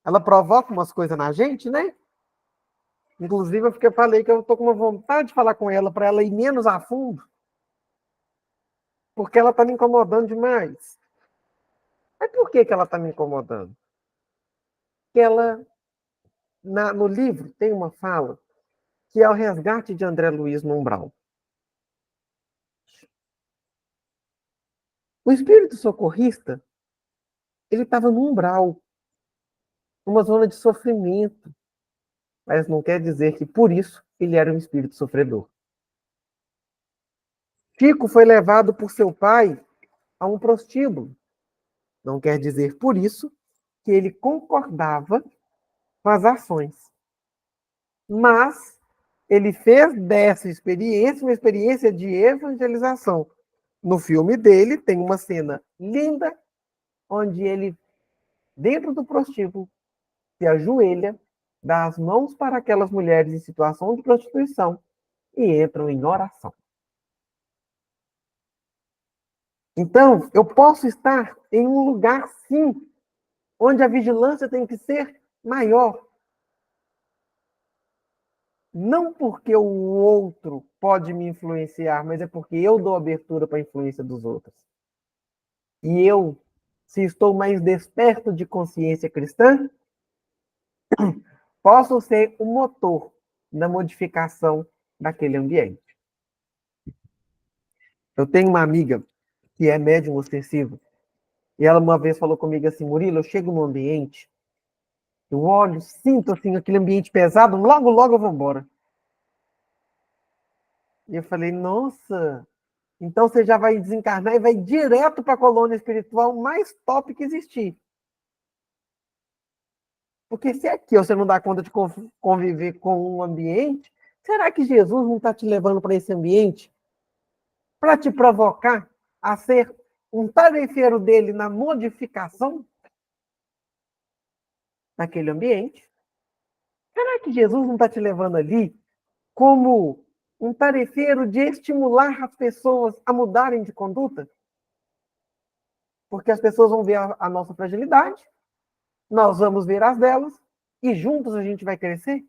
Ela provoca umas coisas na gente, né? Inclusive, falei que eu estou com uma vontade de falar com ela para ela ir menos a fundo, porque ela está me incomodando demais. Mas por que ela está me incomodando? Porque ela, no livro, tem uma fala que é o resgate de André Luiz no umbral. O espírito socorrista, ele estava no umbral, numa zona de sofrimento, mas não quer dizer que, por isso, ele era um espírito sofredor. Chico foi levado por seu pai a um prostíbulo. Não quer dizer, por isso, que ele concordava com as ações. Mas ele fez dessa experiência uma experiência de evangelização. No filme dele tem uma cena linda onde ele, dentro do prostíbulo, se ajoelha, dá as mãos para aquelas mulheres em situação de prostituição e entram em oração. Então, eu posso estar em um lugar, sim, onde a vigilância tem que ser maior. Não porque o outro pode me influenciar, mas é porque eu dou abertura para a influência dos outros. E eu, se estou mais desperto de consciência cristã, posso ser o motor da modificação daquele ambiente. Eu tenho uma amiga que é médium ostensivo, e ela uma vez falou comigo assim: Murilo, eu chego num ambiente, eu olho, sinto assim, aquele ambiente pesado, logo, logo eu vou embora. E eu falei, nossa, então você já vai desencarnar e vai direto para a colônia espiritual mais top que existir. Porque se aqui você não dá conta de conviver com um ambiente, será que Jesus não está te levando para esse ambiente para te provocar a ser um tarefeiro dele na modificação daquele ambiente? Será que Jesus não está te levando ali como um tarefeiro de estimular as pessoas a mudarem de conduta? Porque as pessoas vão ver a nossa fragilidade, nós vamos ver as delas, e juntos a gente vai crescer?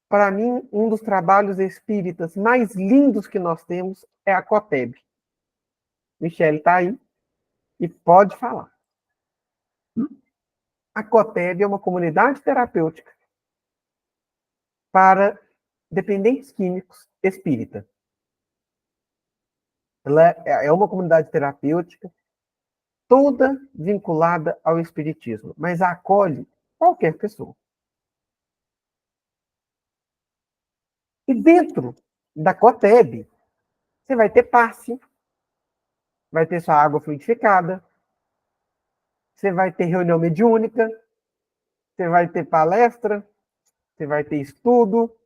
Para mim, um dos trabalhos espíritas mais lindos que nós temos é a COTEB. Michele está aí e pode falar. A COTEB é uma comunidade terapêutica para dependentes químicos espírita. Ela é uma comunidade terapêutica toda vinculada ao espiritismo, mas acolhe qualquer pessoa. E dentro da COTEB, você vai ter passe, vai ter sua água fluidificada, você vai ter reunião mediúnica, você vai ter palestra, você vai ter estudo,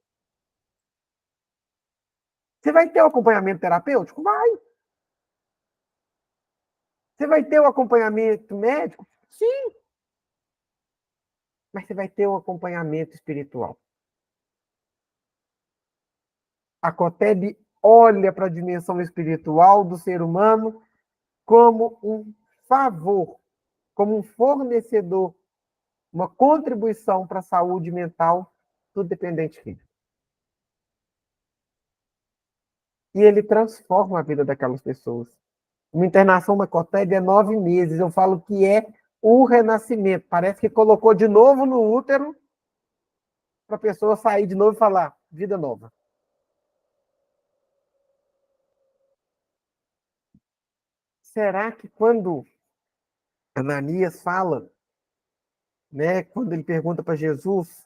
você vai ter o acompanhamento terapêutico? Vai. Você vai ter o acompanhamento médico? Sim. Mas você vai ter o acompanhamento espiritual. A COTEB olha para a dimensão espiritual do ser humano como um favor, como um fornecedor, uma contribuição para a saúde mental do dependente químico. E ele transforma a vida daquelas pessoas. Uma internação na COTEB é 9 meses. Eu falo que é o renascimento. Parece que colocou de novo no útero para a pessoa sair de novo e falar, vida nova. Será que quando Ananias fala, né, quando ele pergunta para Jesus,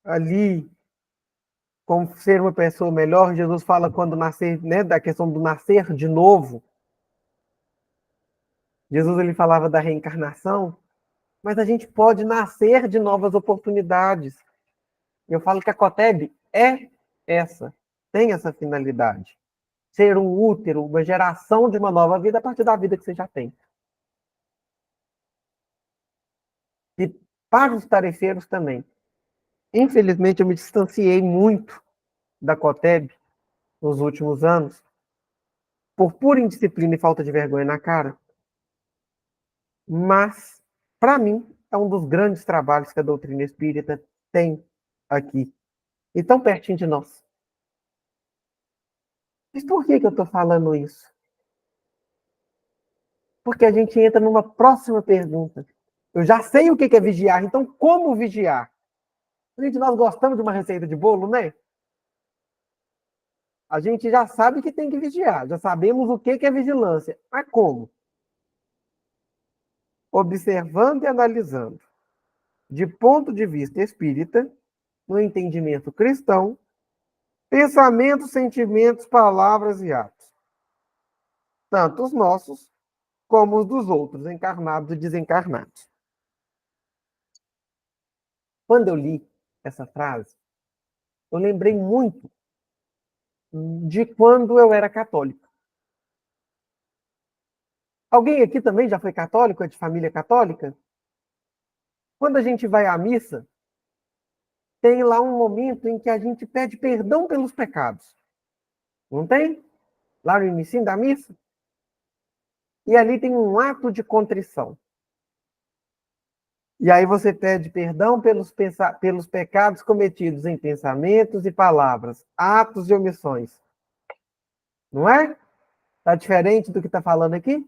ali, como ser uma pessoa melhor, Jesus fala quando nascer, né, da questão do nascer de novo. Jesus ele falava da reencarnação. mas a gente pode nascer de novas oportunidades. Eu falo que a COTEB tem essa finalidade. Ser um útero, uma geração de uma nova vida a partir da vida que você já tem. E para os tarefeiros também. Infelizmente, eu me distanciei muito da COTEB nos últimos anos, por pura indisciplina e falta de vergonha na cara. Mas, para mim, é um dos grandes trabalhos que a doutrina espírita tem aqui. E tão pertinho de nós. Mas por que eu estou falando isso? Porque a gente entra numa próxima pergunta. Eu já sei o que é vigiar, então como vigiar? Gente, nós gostamos de uma receita de bolo, né? A gente já sabe que tem que vigiar, já sabemos o que é vigilância. Mas como? Observando e analisando, de ponto de vista espírita, no entendimento cristão, pensamentos, sentimentos, palavras e atos. Tanto os nossos, como os dos outros, encarnados e desencarnados. Quando eu li essa frase, eu lembrei muito de quando eu era católico. Alguém aqui também já foi católico, é de família católica? Quando a gente vai à missa, tem lá um momento em que a gente pede perdão pelos pecados. Não tem? Lá no início da missa. E ali tem um ato de contrição. E aí você pede perdão pelos pecados cometidos em pensamentos e palavras, atos e omissões. Não é? Está diferente do que está falando aqui?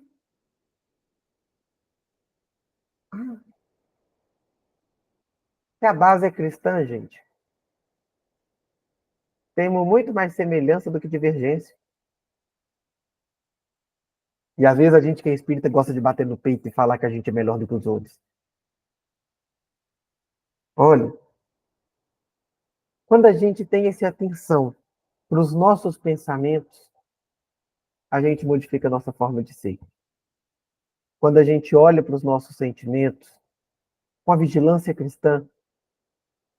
Se a base é cristã, gente, temos muito mais semelhança do que divergência. E às vezes a gente que é espírita gosta de bater no peito e falar que a gente é melhor do que os outros. Olha, quando a gente tem essa atenção para os nossos pensamentos, a gente modifica a nossa forma de ser. Quando a gente olha para os nossos sentimentos, com a vigilância cristã,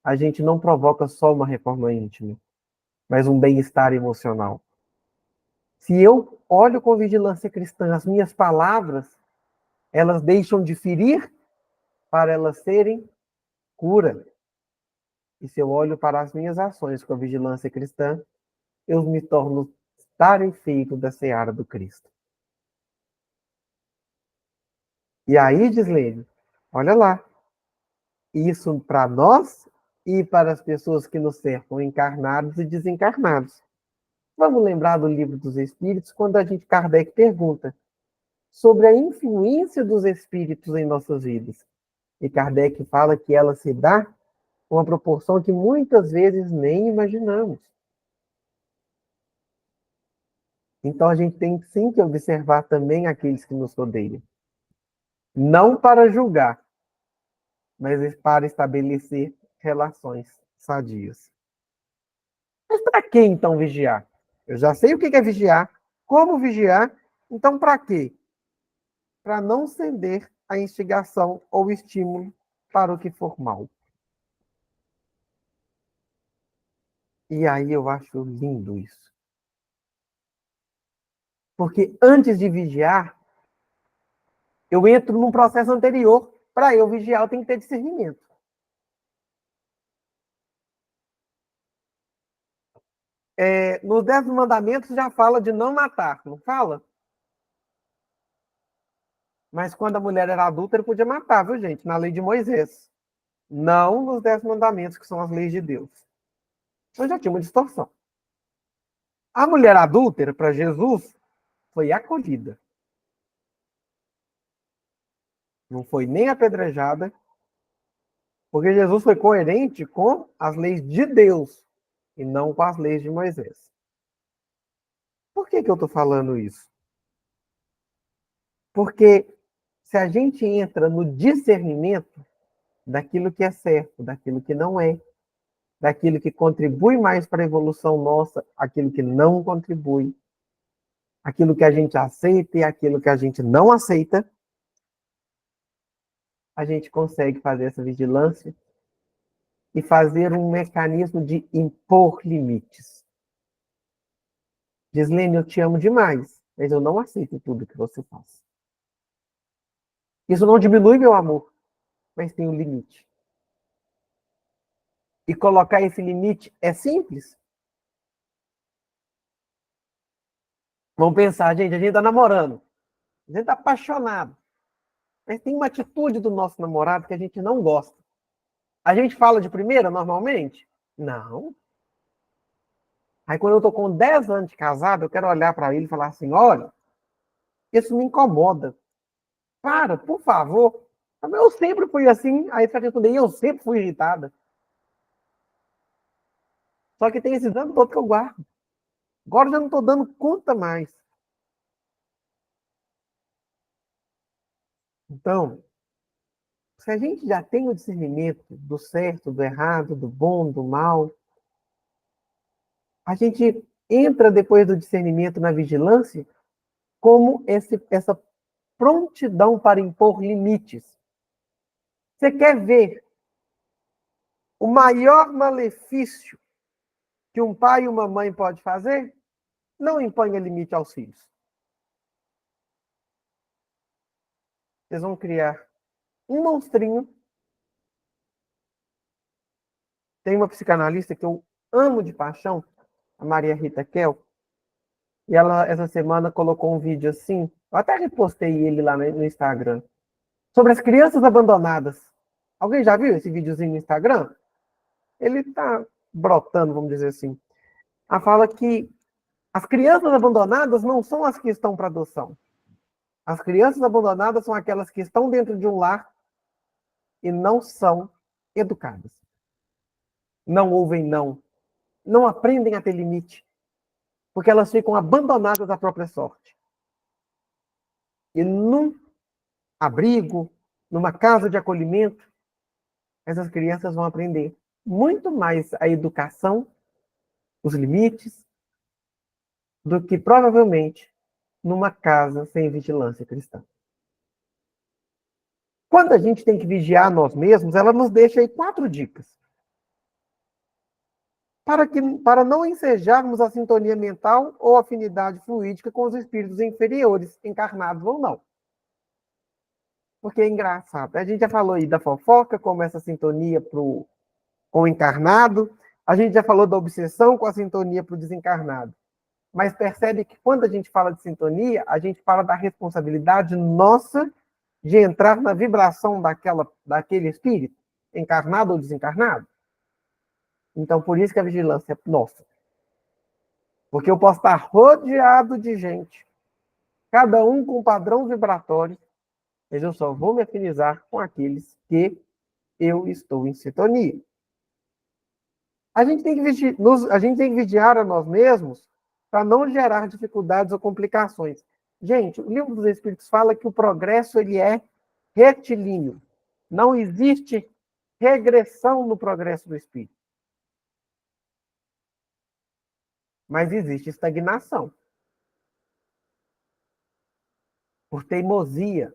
a gente não provoca só uma reforma íntima, mas um bem-estar emocional. Se eu olho com vigilância cristã, as minhas palavras, elas deixam de ferir para elas serem cura. E se eu olho para as minhas ações com a vigilância cristã, eu me torno tarefeiro da seara do Cristo. E aí, Gislene, olha lá, isso para nós e para as pessoas que nos cercam, encarnados e desencarnados. Vamos lembrar do Livro dos Espíritos, quando a gente, Kardec, pergunta sobre a influência dos espíritos em nossas vidas. E Kardec fala que ela se dá com uma proporção que muitas vezes nem imaginamos. Então a gente tem sim que observar também aqueles que nos rodeiam. Não para julgar, mas para estabelecer relações sadias. Mas para que então vigiar? Eu já sei o que é vigiar, como vigiar, então para quê? Para não ceder à instigação ou estímulo para o que for mal. E aí eu acho lindo isso. Porque antes de vigiar, eu entro num processo anterior. Para eu vigiar, eu tenho que ter discernimento. Nos 10 mandamentos já fala de não matar, não fala? Mas quando a mulher era adulta, ele podia matar, viu, gente? Na lei de Moisés. Não nos 10 mandamentos, que são as leis de Deus. Então já tinha uma distorção. A mulher adúltera, para Jesus, foi acolhida. Não foi nem apedrejada, porque Jesus foi coerente com as leis de Deus e não com as leis de Moisés. Por que eu estou falando isso? Porque se a gente entra no discernimento daquilo que é certo, daquilo que não é, daquilo que contribui mais para a evolução nossa, aquilo que não contribui, aquilo que a gente aceita e aquilo que a gente não aceita, a gente consegue fazer essa vigilância e fazer um mecanismo de impor limites. Gislene, eu te amo demais, mas eu não aceito tudo que você faz. Isso não diminui meu amor, mas tem um limite. E colocar esse limite é simples. Vamos pensar, gente, a gente está namorando, a gente está apaixonado, mas tem uma atitude do nosso namorado que a gente não gosta. A gente fala de primeira, normalmente? Não. Aí, quando eu estou com 10 anos de casado, eu quero olhar para ele e falar assim, olha, isso me incomoda. Para, por favor. Eu sempre fui assim. Aí você vai responder, eu sempre fui irritada. Só que tem esses anos todos que eu guardo. Agora eu já não estou dando conta mais. Então, se a gente já tem o discernimento do certo, do errado, do bom, do mal, a gente entra depois do discernimento na vigilância como essa prontidão para impor limites. Você quer ver o maior malefício que um pai e uma mãe pode fazer? Não imponha limite aos filhos. Vocês vão criar um monstrinho. Tem uma psicanalista que eu amo de paixão, a Maria Rita Kel, e ela, essa semana, colocou um vídeo assim, eu até repostei ele lá no Instagram, sobre as crianças abandonadas. Alguém já viu esse videozinho no Instagram? Ele tá brotando, vamos dizer assim. Ela fala que as crianças abandonadas não são as que estão para adoção. As crianças abandonadas são aquelas que estão dentro de um lar e não são educadas. Não ouvem não. Não aprendem a ter limite. Porque elas ficam abandonadas à própria sorte. E num abrigo, numa casa de acolhimento, essas crianças vão aprender muito mais a educação, os limites, do que provavelmente numa casa sem vigilância cristã. Quando a gente tem que vigiar nós mesmos, ela nos deixa aí 4 dicas. Para não ensejarmos a sintonia mental ou afinidade fluídica com os espíritos inferiores, encarnados ou não. Porque é engraçado. A gente já falou aí da fofoca, como essa sintonia com o encarnado. A gente já falou da obsessão com a sintonia para o desencarnado. Mas percebe que quando a gente fala de sintonia, a gente fala da responsabilidade nossa de entrar na vibração daquele espírito, encarnado ou desencarnado. Então, por isso que a vigilância é nossa. Porque eu posso estar rodeado de gente, cada um com um padrão vibratório, mas eu só vou me afinizar com aqueles que eu estou em sintonia. A gente tem que vigiar a nós mesmos para não gerar dificuldades ou complicações. Gente, o Livro dos Espíritos fala que o progresso ele é retilíneo. Não existe regressão no progresso do espírito. Mas existe estagnação. Por teimosia.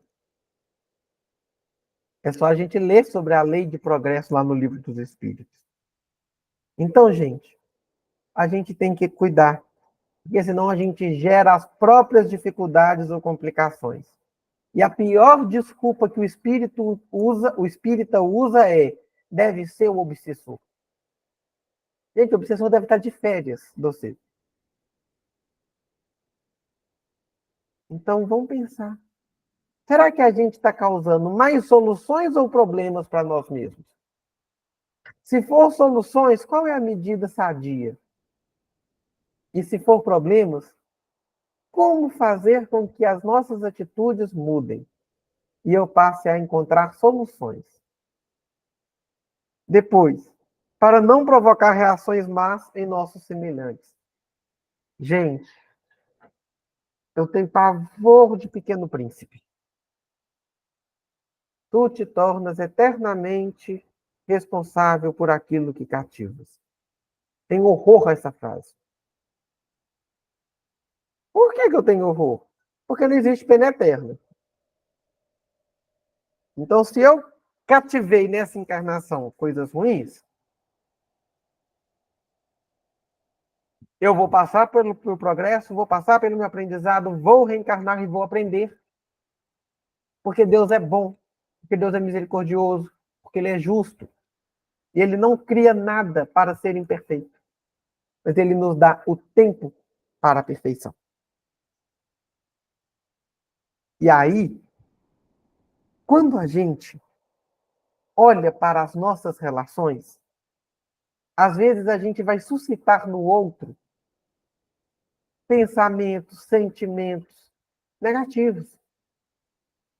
É só a gente ler sobre a lei de progresso lá no Livro dos Espíritos. Então, gente, a gente tem que cuidar, porque senão a gente gera as próprias dificuldades ou complicações. E a pior desculpa que o espírita usa é: deve ser o obsessor. Gente, o obsessor deve estar de férias, você. Então, vamos pensar. Será que a gente está causando mais soluções ou problemas para nós mesmos? Se for soluções, qual é a medida sadia? E se for problemas, como fazer com que as nossas atitudes mudem e eu passe a encontrar soluções? Depois, para não provocar reações más em nossos semelhantes. Gente, eu tenho pavor de Pequeno Príncipe. Tu te tornas eternamente responsável por aquilo que cativas. Tenho horror a essa frase. Por que eu tenho horror? Porque não existe pena eterna. Então, se eu cativei nessa encarnação coisas ruins, eu vou passar pelo progresso, vou passar pelo meu aprendizado, vou reencarnar e vou aprender. Porque Deus é bom, porque Deus é misericordioso, porque Ele é justo. E Ele não cria nada para ser imperfeito. Mas Ele nos dá o tempo para a perfeição. E aí, quando a gente olha para as nossas relações, às vezes a gente vai suscitar no outro pensamentos, sentimentos negativos.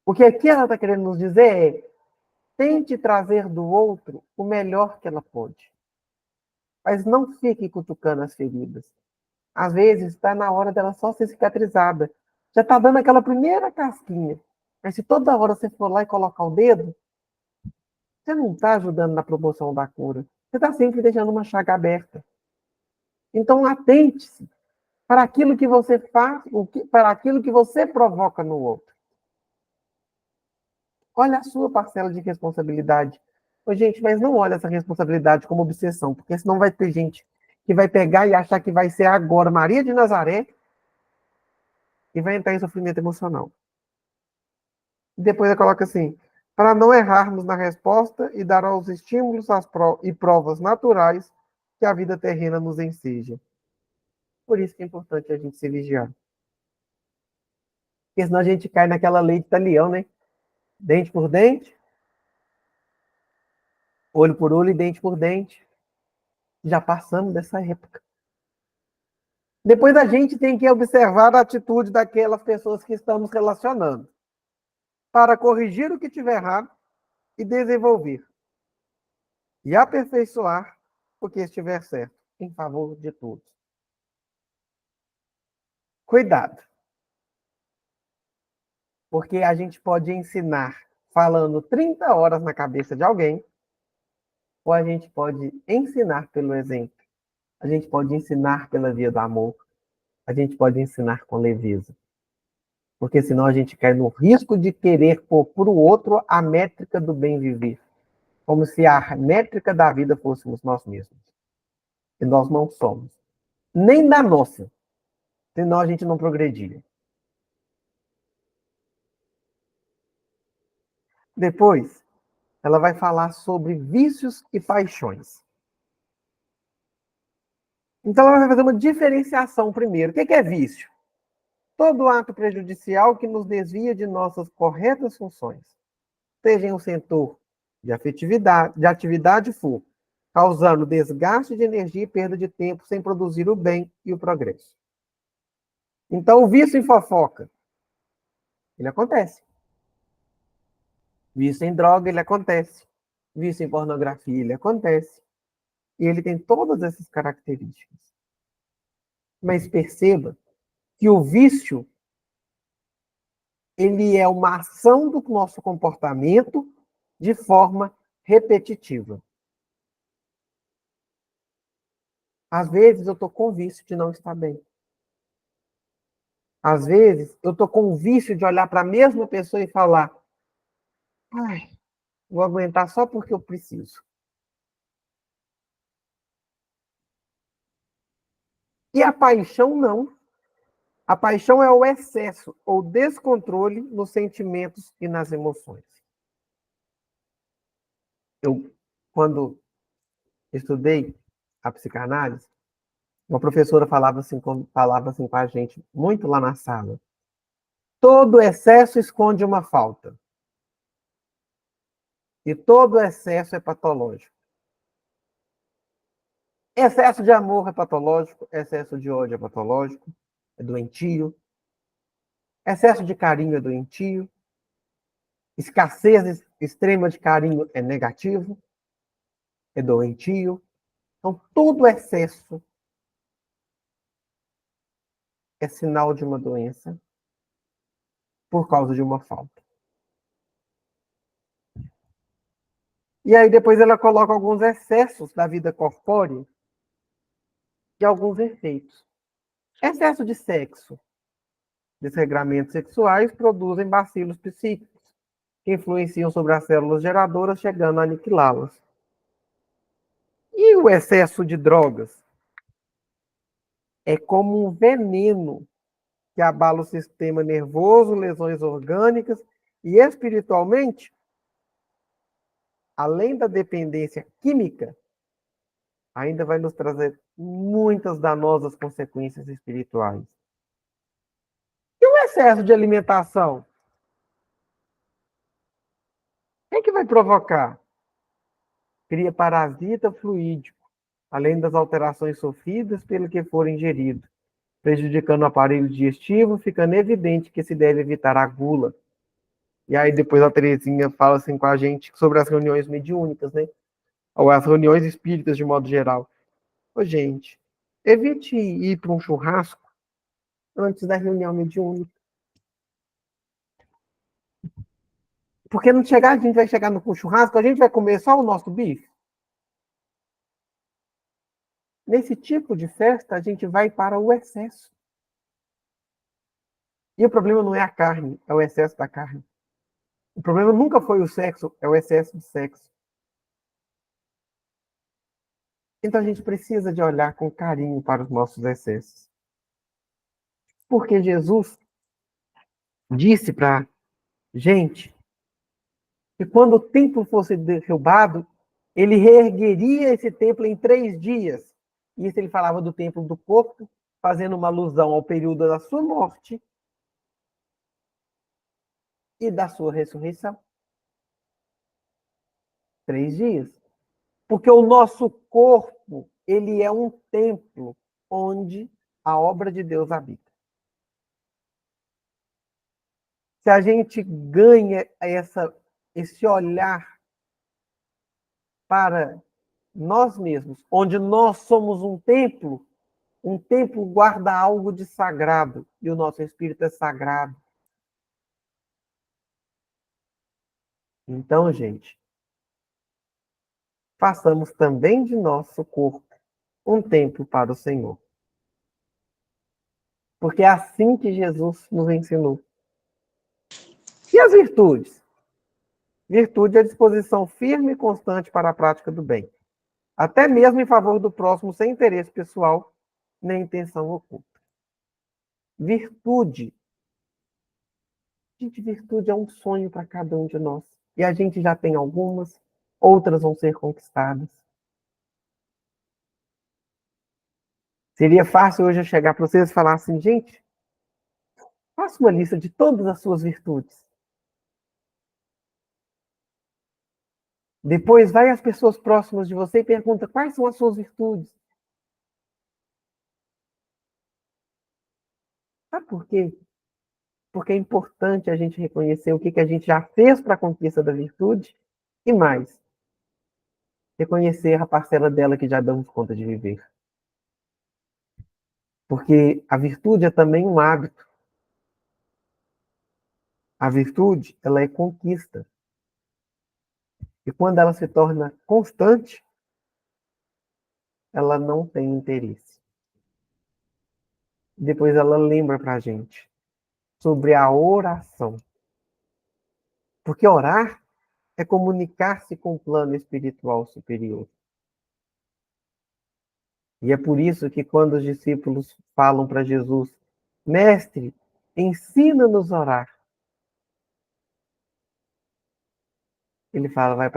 O que aqui ela está querendo nos dizer é: tente trazer do outro o melhor que ela pode. Mas não fique cutucando as feridas. Às vezes está na hora dela só ser cicatrizada. Já está dando aquela primeira casquinha. Mas se toda hora você for lá e colocar o dedo, você não está ajudando na promoção da cura. Você está sempre deixando uma chaga aberta. Então, atente-se para aquilo que você faz, para aquilo que você provoca no outro. Olha a sua parcela de responsabilidade. Ô, gente, mas não olha essa responsabilidade como obsessão, porque senão vai ter gente que vai pegar e achar que vai ser agora Maria de Nazaré e vai entrar em sofrimento emocional. E depois ela coloca assim: para não errarmos na resposta e dar aos estímulos e provas naturais que a vida terrena nos enseja. Por isso que é importante a gente se vigiar. Porque senão a gente cai naquela lei de talião, né? Dente por dente, olho por olho e dente por dente. Já passamos dessa época. Depois a gente tem que observar a atitude daquelas pessoas que estamos relacionando, para corrigir o que tiver errado e desenvolver. E aperfeiçoar o que estiver certo, em favor de todos. Cuidado. Porque a gente pode ensinar falando 30 horas na cabeça de alguém, ou a gente pode ensinar pelo exemplo. A gente pode ensinar pela via do amor. A gente pode ensinar com leveza. Porque senão a gente cai no risco de querer pôr para o outro a métrica do bem viver. Como se a métrica da vida fôssemos nós mesmos. E nós não somos. Nem da nossa. Senão a gente não progrediria. Depois, ela vai falar sobre vícios e paixões. Então, ela vai fazer uma diferenciação primeiro. O que é vício? Todo ato prejudicial que nos desvia de nossas corretas funções, seja em um setor de atividade for, causando desgaste de energia e perda de tempo sem produzir o bem e o progresso. Então, o vício em fofoca, ele acontece. Vício em droga, ele acontece. Vício em pornografia, ele acontece. E ele tem todas essas características. Mas perceba que o vício, ele é uma ação do nosso comportamento de forma repetitiva. Às vezes eu estou com vício de não estar bem. Às vezes eu estou com vício de olhar para a mesma pessoa e falar: ai, vou aguentar só porque eu preciso. E a paixão não. A paixão é o excesso ou descontrole nos sentimentos e nas emoções. Eu, quando estudei a psicanálise, uma professora falava assim com a gente, muito lá na sala: todo excesso esconde uma falta. E todo excesso é patológico. Excesso de amor é patológico, excesso de ódio é patológico, é doentio. Excesso de carinho é doentio. Escassez extrema de carinho é negativo, é doentio. Então, todo excesso é sinal de uma doença por causa de uma falta. E aí depois ela coloca alguns excessos da vida corpórea e alguns efeitos. Excesso de sexo. Desregramentos sexuais produzem bacilos psíquicos. que influenciam sobre as células geradoras, chegando a aniquilá-las. E o excesso de drogas? É como um veneno que abala o sistema nervoso, lesões orgânicas e espiritualmente, além da dependência química, ainda vai nos trazer muitas danosas consequências espirituais. E o excesso de alimentação? O que vai provocar? Cria parasita fluídico, além das alterações sofridas pelo que for ingerido, prejudicando o aparelho digestivo, ficando evidente que se deve evitar a gula. E aí depois a Terezinha fala assim com a gente sobre as reuniões mediúnicas, né? Ou as reuniões espíritas de modo geral. Ô, gente, evite ir para um churrasco antes da reunião mediúnica. Porque não chegar, a gente vai chegar no churrasco, a gente vai comer só o nosso bife. Nesse tipo de festa, a gente vai para o excesso. E o problema não é a carne, é o excesso da carne. O problema nunca foi o sexo, é o excesso de sexo. Então a gente precisa de olhar com carinho para os nossos excessos. Porque Jesus disse para a gente que quando o templo fosse derrubado, ele reergueria esse templo em 3 dias. Isso ele falava do templo do corpo, fazendo uma alusão ao período da sua morte e da sua ressurreição. 3 dias. Porque o nosso corpo, ele é um templo onde a obra de Deus habita. Se a gente ganha esse olhar para nós mesmos, onde nós somos um templo guarda algo de sagrado, e o nosso espírito é sagrado. Então, gente, façamos também de nosso corpo um templo para o Senhor. Porque é assim que Jesus nos ensinou. E as virtudes? Virtude é a disposição firme e constante para a prática do bem, até mesmo em favor do próximo, sem interesse pessoal nem intenção oculta. Virtude. Gente, virtude é um sonho para cada um de nós. E a gente já tem algumas, outras vão ser conquistadas. Seria fácil hoje eu chegar para vocês e falar assim, gente, faça uma lista de todas as suas virtudes. Depois vai às pessoas próximas de você e pergunta quais são as suas virtudes. Sabe por quê? Porque é importante a gente reconhecer o que a gente já fez para a conquista da virtude e mais, reconhecer a parcela dela que já damos conta de viver. Porque a virtude é também um hábito. A virtude, ela é conquista. E quando ela se torna constante, ela não tem interesse. Depois ela lembra para a gente sobre a oração. Porque orar é comunicar-se com o plano espiritual superior. E é por isso que quando os discípulos falam para Jesus, Mestre, ensina-nos a orar. Ele fala, vai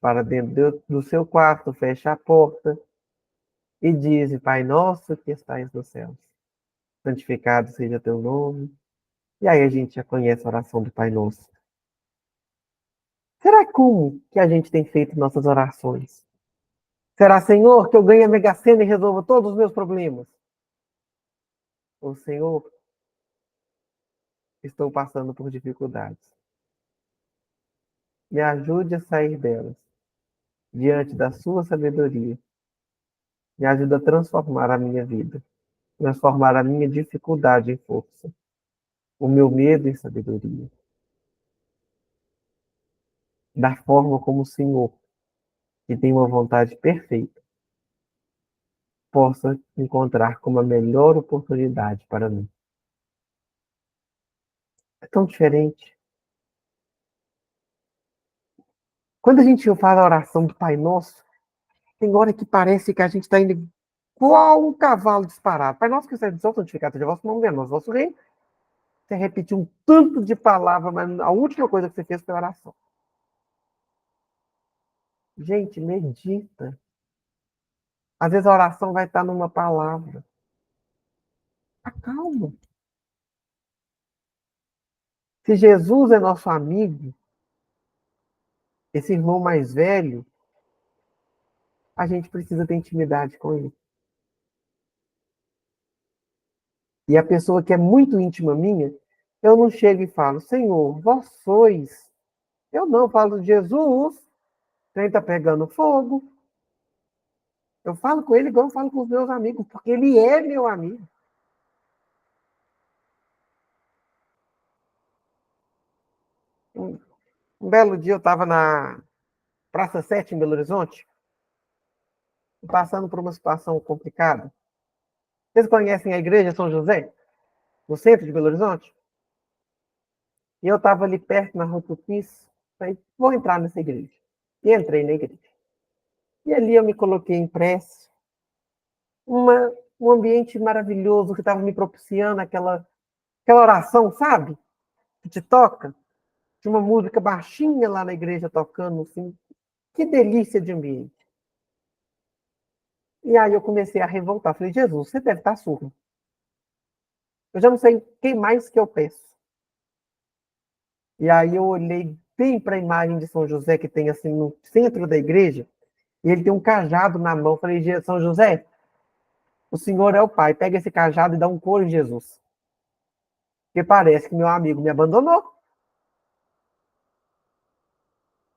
para dentro do seu quarto, fecha a porta e diz, Pai nosso que estais nos céus, santificado seja teu nome. E aí a gente já conhece a oração do Pai Nosso. Será como que a gente tem feito nossas orações? Será, Senhor, que eu ganhe a Mega Sena e resolva todos os meus problemas? Ou, Senhor, estou passando por dificuldades. Me ajude a sair delas, diante da sua sabedoria. Me ajude a transformar a minha vida, transformar a minha dificuldade em força, o meu medo em sabedoria. Da forma como o Senhor, que tem uma vontade perfeita, possa encontrar como a melhor oportunidade para mim. É tão diferente. Quando a gente faz a oração do Pai Nosso, tem hora que parece que a gente está indo igual um cavalo disparado. Pai Nosso que sai do céu, santificado seja o vosso nome, venha o vosso reino. Você repetiu um tanto de palavra, mas a última coisa que você fez foi a oração. Gente, medita. Às vezes a oração vai estar numa palavra. Acalma. Se Jesus é nosso amigo, esse irmão mais velho, a gente precisa ter intimidade com ele. E a pessoa que é muito íntima minha, eu não chego e falo, Senhor, vós sois. Eu não falo, Jesus, quem está pegando fogo. Eu falo com ele igual eu falo com os meus amigos, porque ele é meu amigo. Um belo dia eu estava na Praça 7, em Belo Horizonte, passando por uma situação complicada. Vocês conhecem a igreja São José? No centro de Belo Horizonte? E eu estava ali perto, na Rua Tupis, falei, vou entrar nessa igreja. E entrei na igreja. E ali eu me coloquei em prece, um ambiente maravilhoso que estava me propiciando aquela oração, sabe? Que te toca. Tinha uma música baixinha lá na igreja tocando, assim. Que delícia de ambiente. E aí eu comecei a revoltar. Falei, Jesus, você deve estar surdo. Eu já não sei quem mais que eu peço. E aí eu olhei bem para a imagem de São José, que tem assim no centro da igreja, e ele tem um cajado na mão. Falei, São José, o Senhor é o Pai. Pega esse cajado e dá um coro em Jesus. Porque parece que meu amigo me abandonou.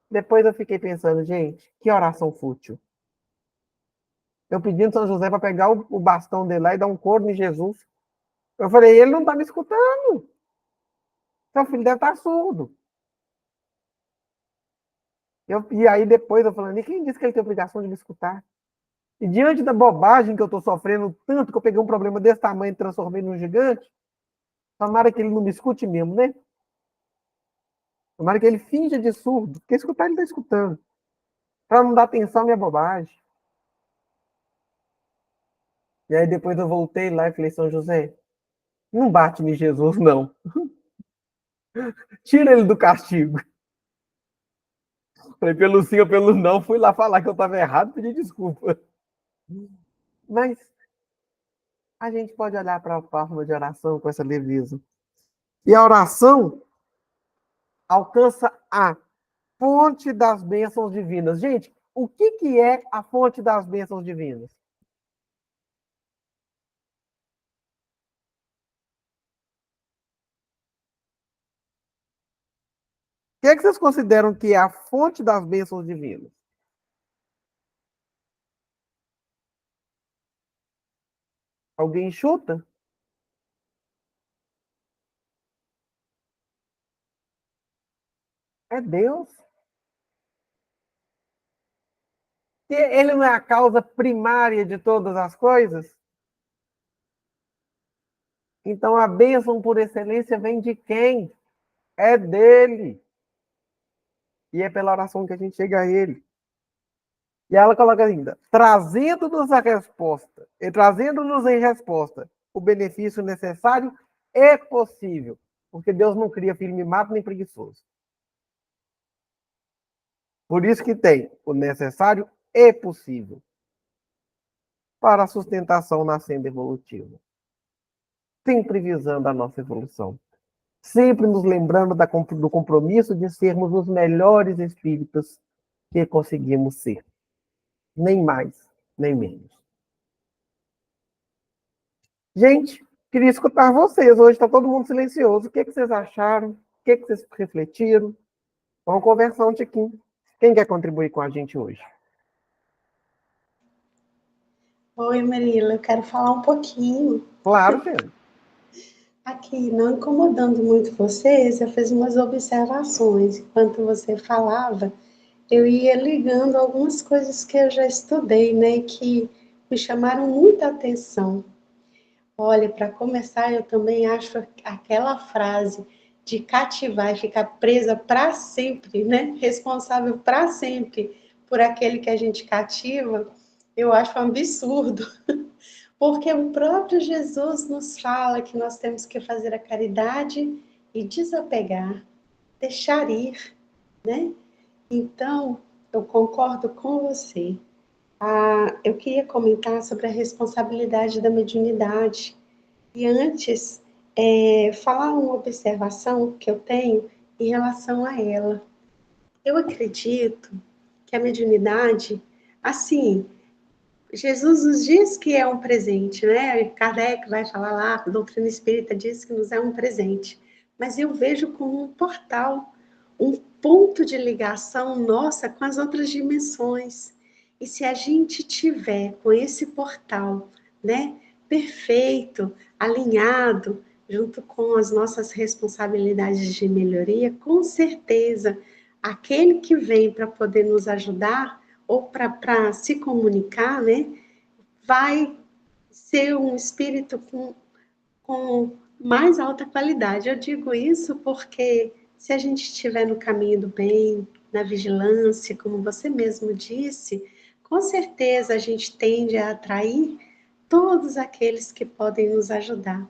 Depois eu fiquei pensando, gente, que oração fútil. Eu pedindo São José para pegar o bastão dele lá e dar um coro em Jesus. Eu falei, ele não está me escutando. Seu filho deve estar surdo. E aí depois eu falando, e quem disse que ele tem obrigação de me escutar? E diante da bobagem que eu estou sofrendo, tanto que eu peguei um problema desse tamanho e transformei num gigante, tomara que ele não me escute mesmo, né? Tomara que ele finja de surdo, porque escutar ele está escutando. Para não dar atenção à minha bobagem. E aí depois eu voltei lá e falei, São José, não bate em Jesus, não. Tira ele do castigo. Falei, pelo sim ou pelo não, fui lá falar que eu estava errado, pedir desculpa. Mas a gente pode olhar para a forma de oração com essa leveza. E a oração alcança a fonte das bênçãos divinas. Gente, o que é a fonte das bênçãos divinas? O que vocês consideram que é a fonte das bênçãos divinas? Alguém chuta? É Deus. Se ele não é a causa primária de todas as coisas, então a bênção por excelência vem de quem? É dele. E é pela oração que a gente chega a ele. E ela coloca ainda, trazendo-nos a resposta, e trazendo-nos em resposta o benefício necessário é possível, porque Deus não cria filho mimado nem preguiçoso. Por isso que tem o necessário é possível para a sustentação na senda evolutiva, sempre visando a nossa evolução, sempre nos lembrando do compromisso de sermos os melhores espíritos que conseguimos ser, nem mais, nem menos. Gente, queria escutar vocês. Hoje está todo mundo silencioso. O que vocês acharam? O que vocês refletiram? Vamos conversar um tiquinho. Quem quer contribuir com a gente hoje? Oi, Marila, eu quero falar um pouquinho. Claro, Pedro. Aqui, não incomodando muito vocês, eu fiz umas observações. Enquanto você falava, eu ia ligando algumas coisas que eu já estudei, né, que me chamaram muita atenção. Olha, para começar, eu também acho aquela frase de cativar e ficar presa para sempre, né? Responsável para sempre por aquele que a gente cativa, eu acho um absurdo. Porque o próprio Jesus nos fala que nós temos que fazer a caridade e desapegar, deixar ir, né? Então, eu concordo com você. Eu queria comentar sobre a responsabilidade da mediunidade. E antes, falar uma observação que eu tenho em relação a ela. Eu acredito que a mediunidade, assim, Jesus nos diz que é um presente, né? Kardec vai falar lá, a doutrina espírita diz que nos é um presente. Mas eu vejo como um portal, um ponto de ligação nossa com as outras dimensões. E se a gente tiver com esse portal, né, perfeito, alinhado, junto com as nossas responsabilidades de melhoria, com certeza, aquele que vem para poder nos ajudar ou para se comunicar, né, vai ser um espírito com mais alta qualidade. Eu digo isso porque se a gente estiver no caminho do bem, na vigilância, como você mesmo disse, com certeza a gente tende a atrair todos aqueles que podem nos ajudar.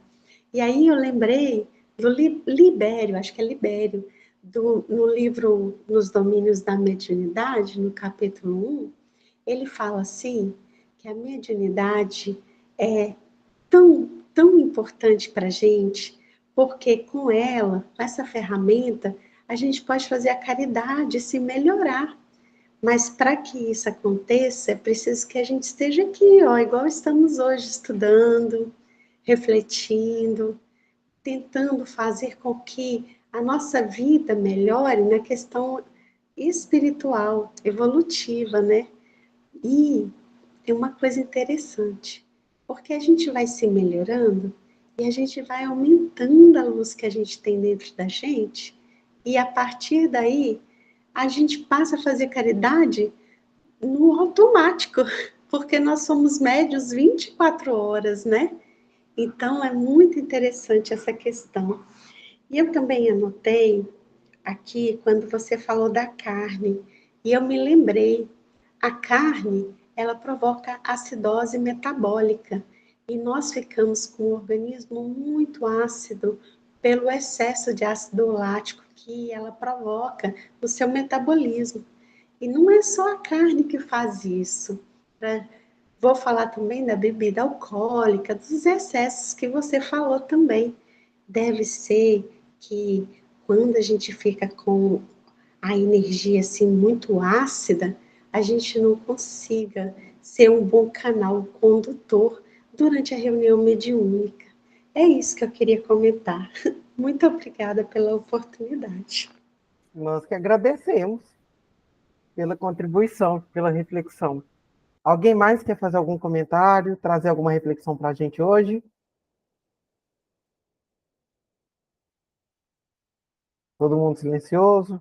E aí eu lembrei do Libério, acho que é Libério, no livro Nos Domínios da Mediunidade, no capítulo 1, ele fala assim, que a mediunidade é tão importante para a gente, porque com ela, com essa ferramenta, a gente pode fazer a caridade, se melhorar. Mas para que isso aconteça, é preciso que a gente esteja aqui, ó, igual estamos hoje, estudando, refletindo, tentando fazer com que a nossa vida melhore na questão espiritual, evolutiva, né? E tem uma coisa interessante, porque a gente vai se melhorando e a gente vai aumentando a luz que a gente tem dentro da gente, e a partir daí a gente passa a fazer caridade no automático, porque nós somos médios 24 horas, né? Então é muito interessante essa questão. E eu também anotei aqui quando você falou da carne, e eu me lembrei, a carne, ela provoca acidose metabólica, e nós ficamos com o organismo muito ácido pelo excesso de ácido lático que ela provoca no seu metabolismo. E não é só a carne que faz isso, né? Vou falar também da bebida alcoólica, dos excessos que você falou também. Deve ser que quando a gente fica com a energia assim muito ácida, a gente não consiga ser um bom canal condutor durante a reunião mediúnica. É isso que eu queria comentar. Muito obrigada pela oportunidade. Nós que agradecemos pela contribuição, pela reflexão. Alguém mais quer fazer algum comentário, trazer alguma reflexão para a gente hoje? Todo mundo silencioso?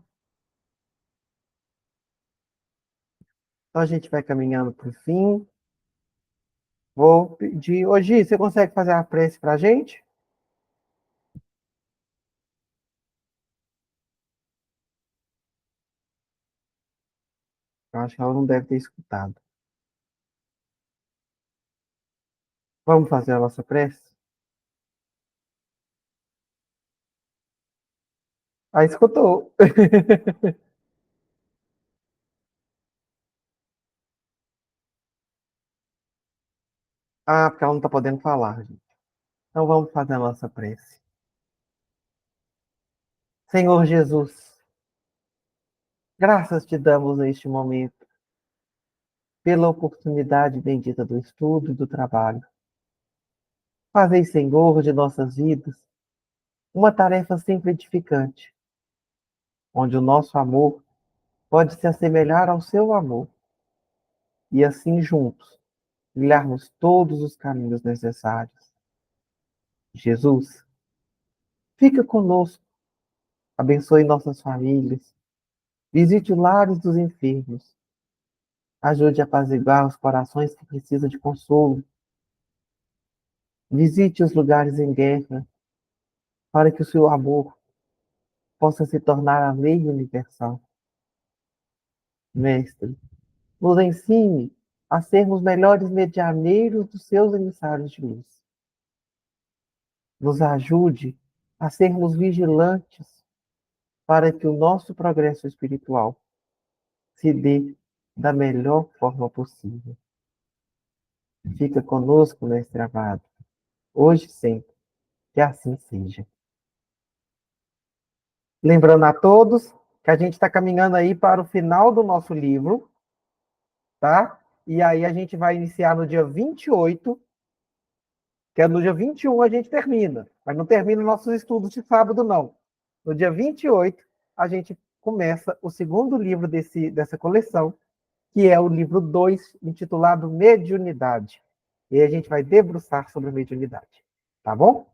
Então a gente vai caminhando para o fim. Vou pedir. Ô, Gi, você consegue fazer a prece para a gente? Eu acho que ela não deve ter escutado. Vamos fazer a nossa prece? Ah, escutou. Ah, porque ela não está podendo falar, gente. Então vamos fazer a nossa prece. Senhor Jesus, graças te damos neste momento pela oportunidade bendita do estudo e do trabalho. Fazei, Senhor, de nossas vidas uma tarefa sempre edificante, onde o nosso amor pode se assemelhar ao seu amor, e assim juntos trilharmos todos os caminhos necessários. Jesus, fica conosco, abençoe nossas famílias, visite os lares dos enfermos, ajude a apaziguar os corações que precisam de consolo, visite os lugares em guerra, para que o seu amor possa se tornar a lei universal. Mestre, nos ensine a sermos melhores medianeiros dos seus emissários de luz. Nos ajude a sermos vigilantes para que o nosso progresso espiritual se dê da melhor forma possível. Fica conosco, mestre amado, hoje e sempre, que assim seja. Lembrando a todos que a gente está caminhando aí para o final do nosso livro, tá? E aí a gente vai iniciar no dia 28, que é no dia 21 a gente termina, mas não termina nossos estudos de sábado, não. No dia 28, a gente começa o segundo livro dessa coleção, que é o livro 2, intitulado Mediunidade. E aí a gente vai debruçar sobre a mediunidade. Tá bom?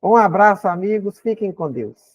Um abraço, amigos. Fiquem com Deus.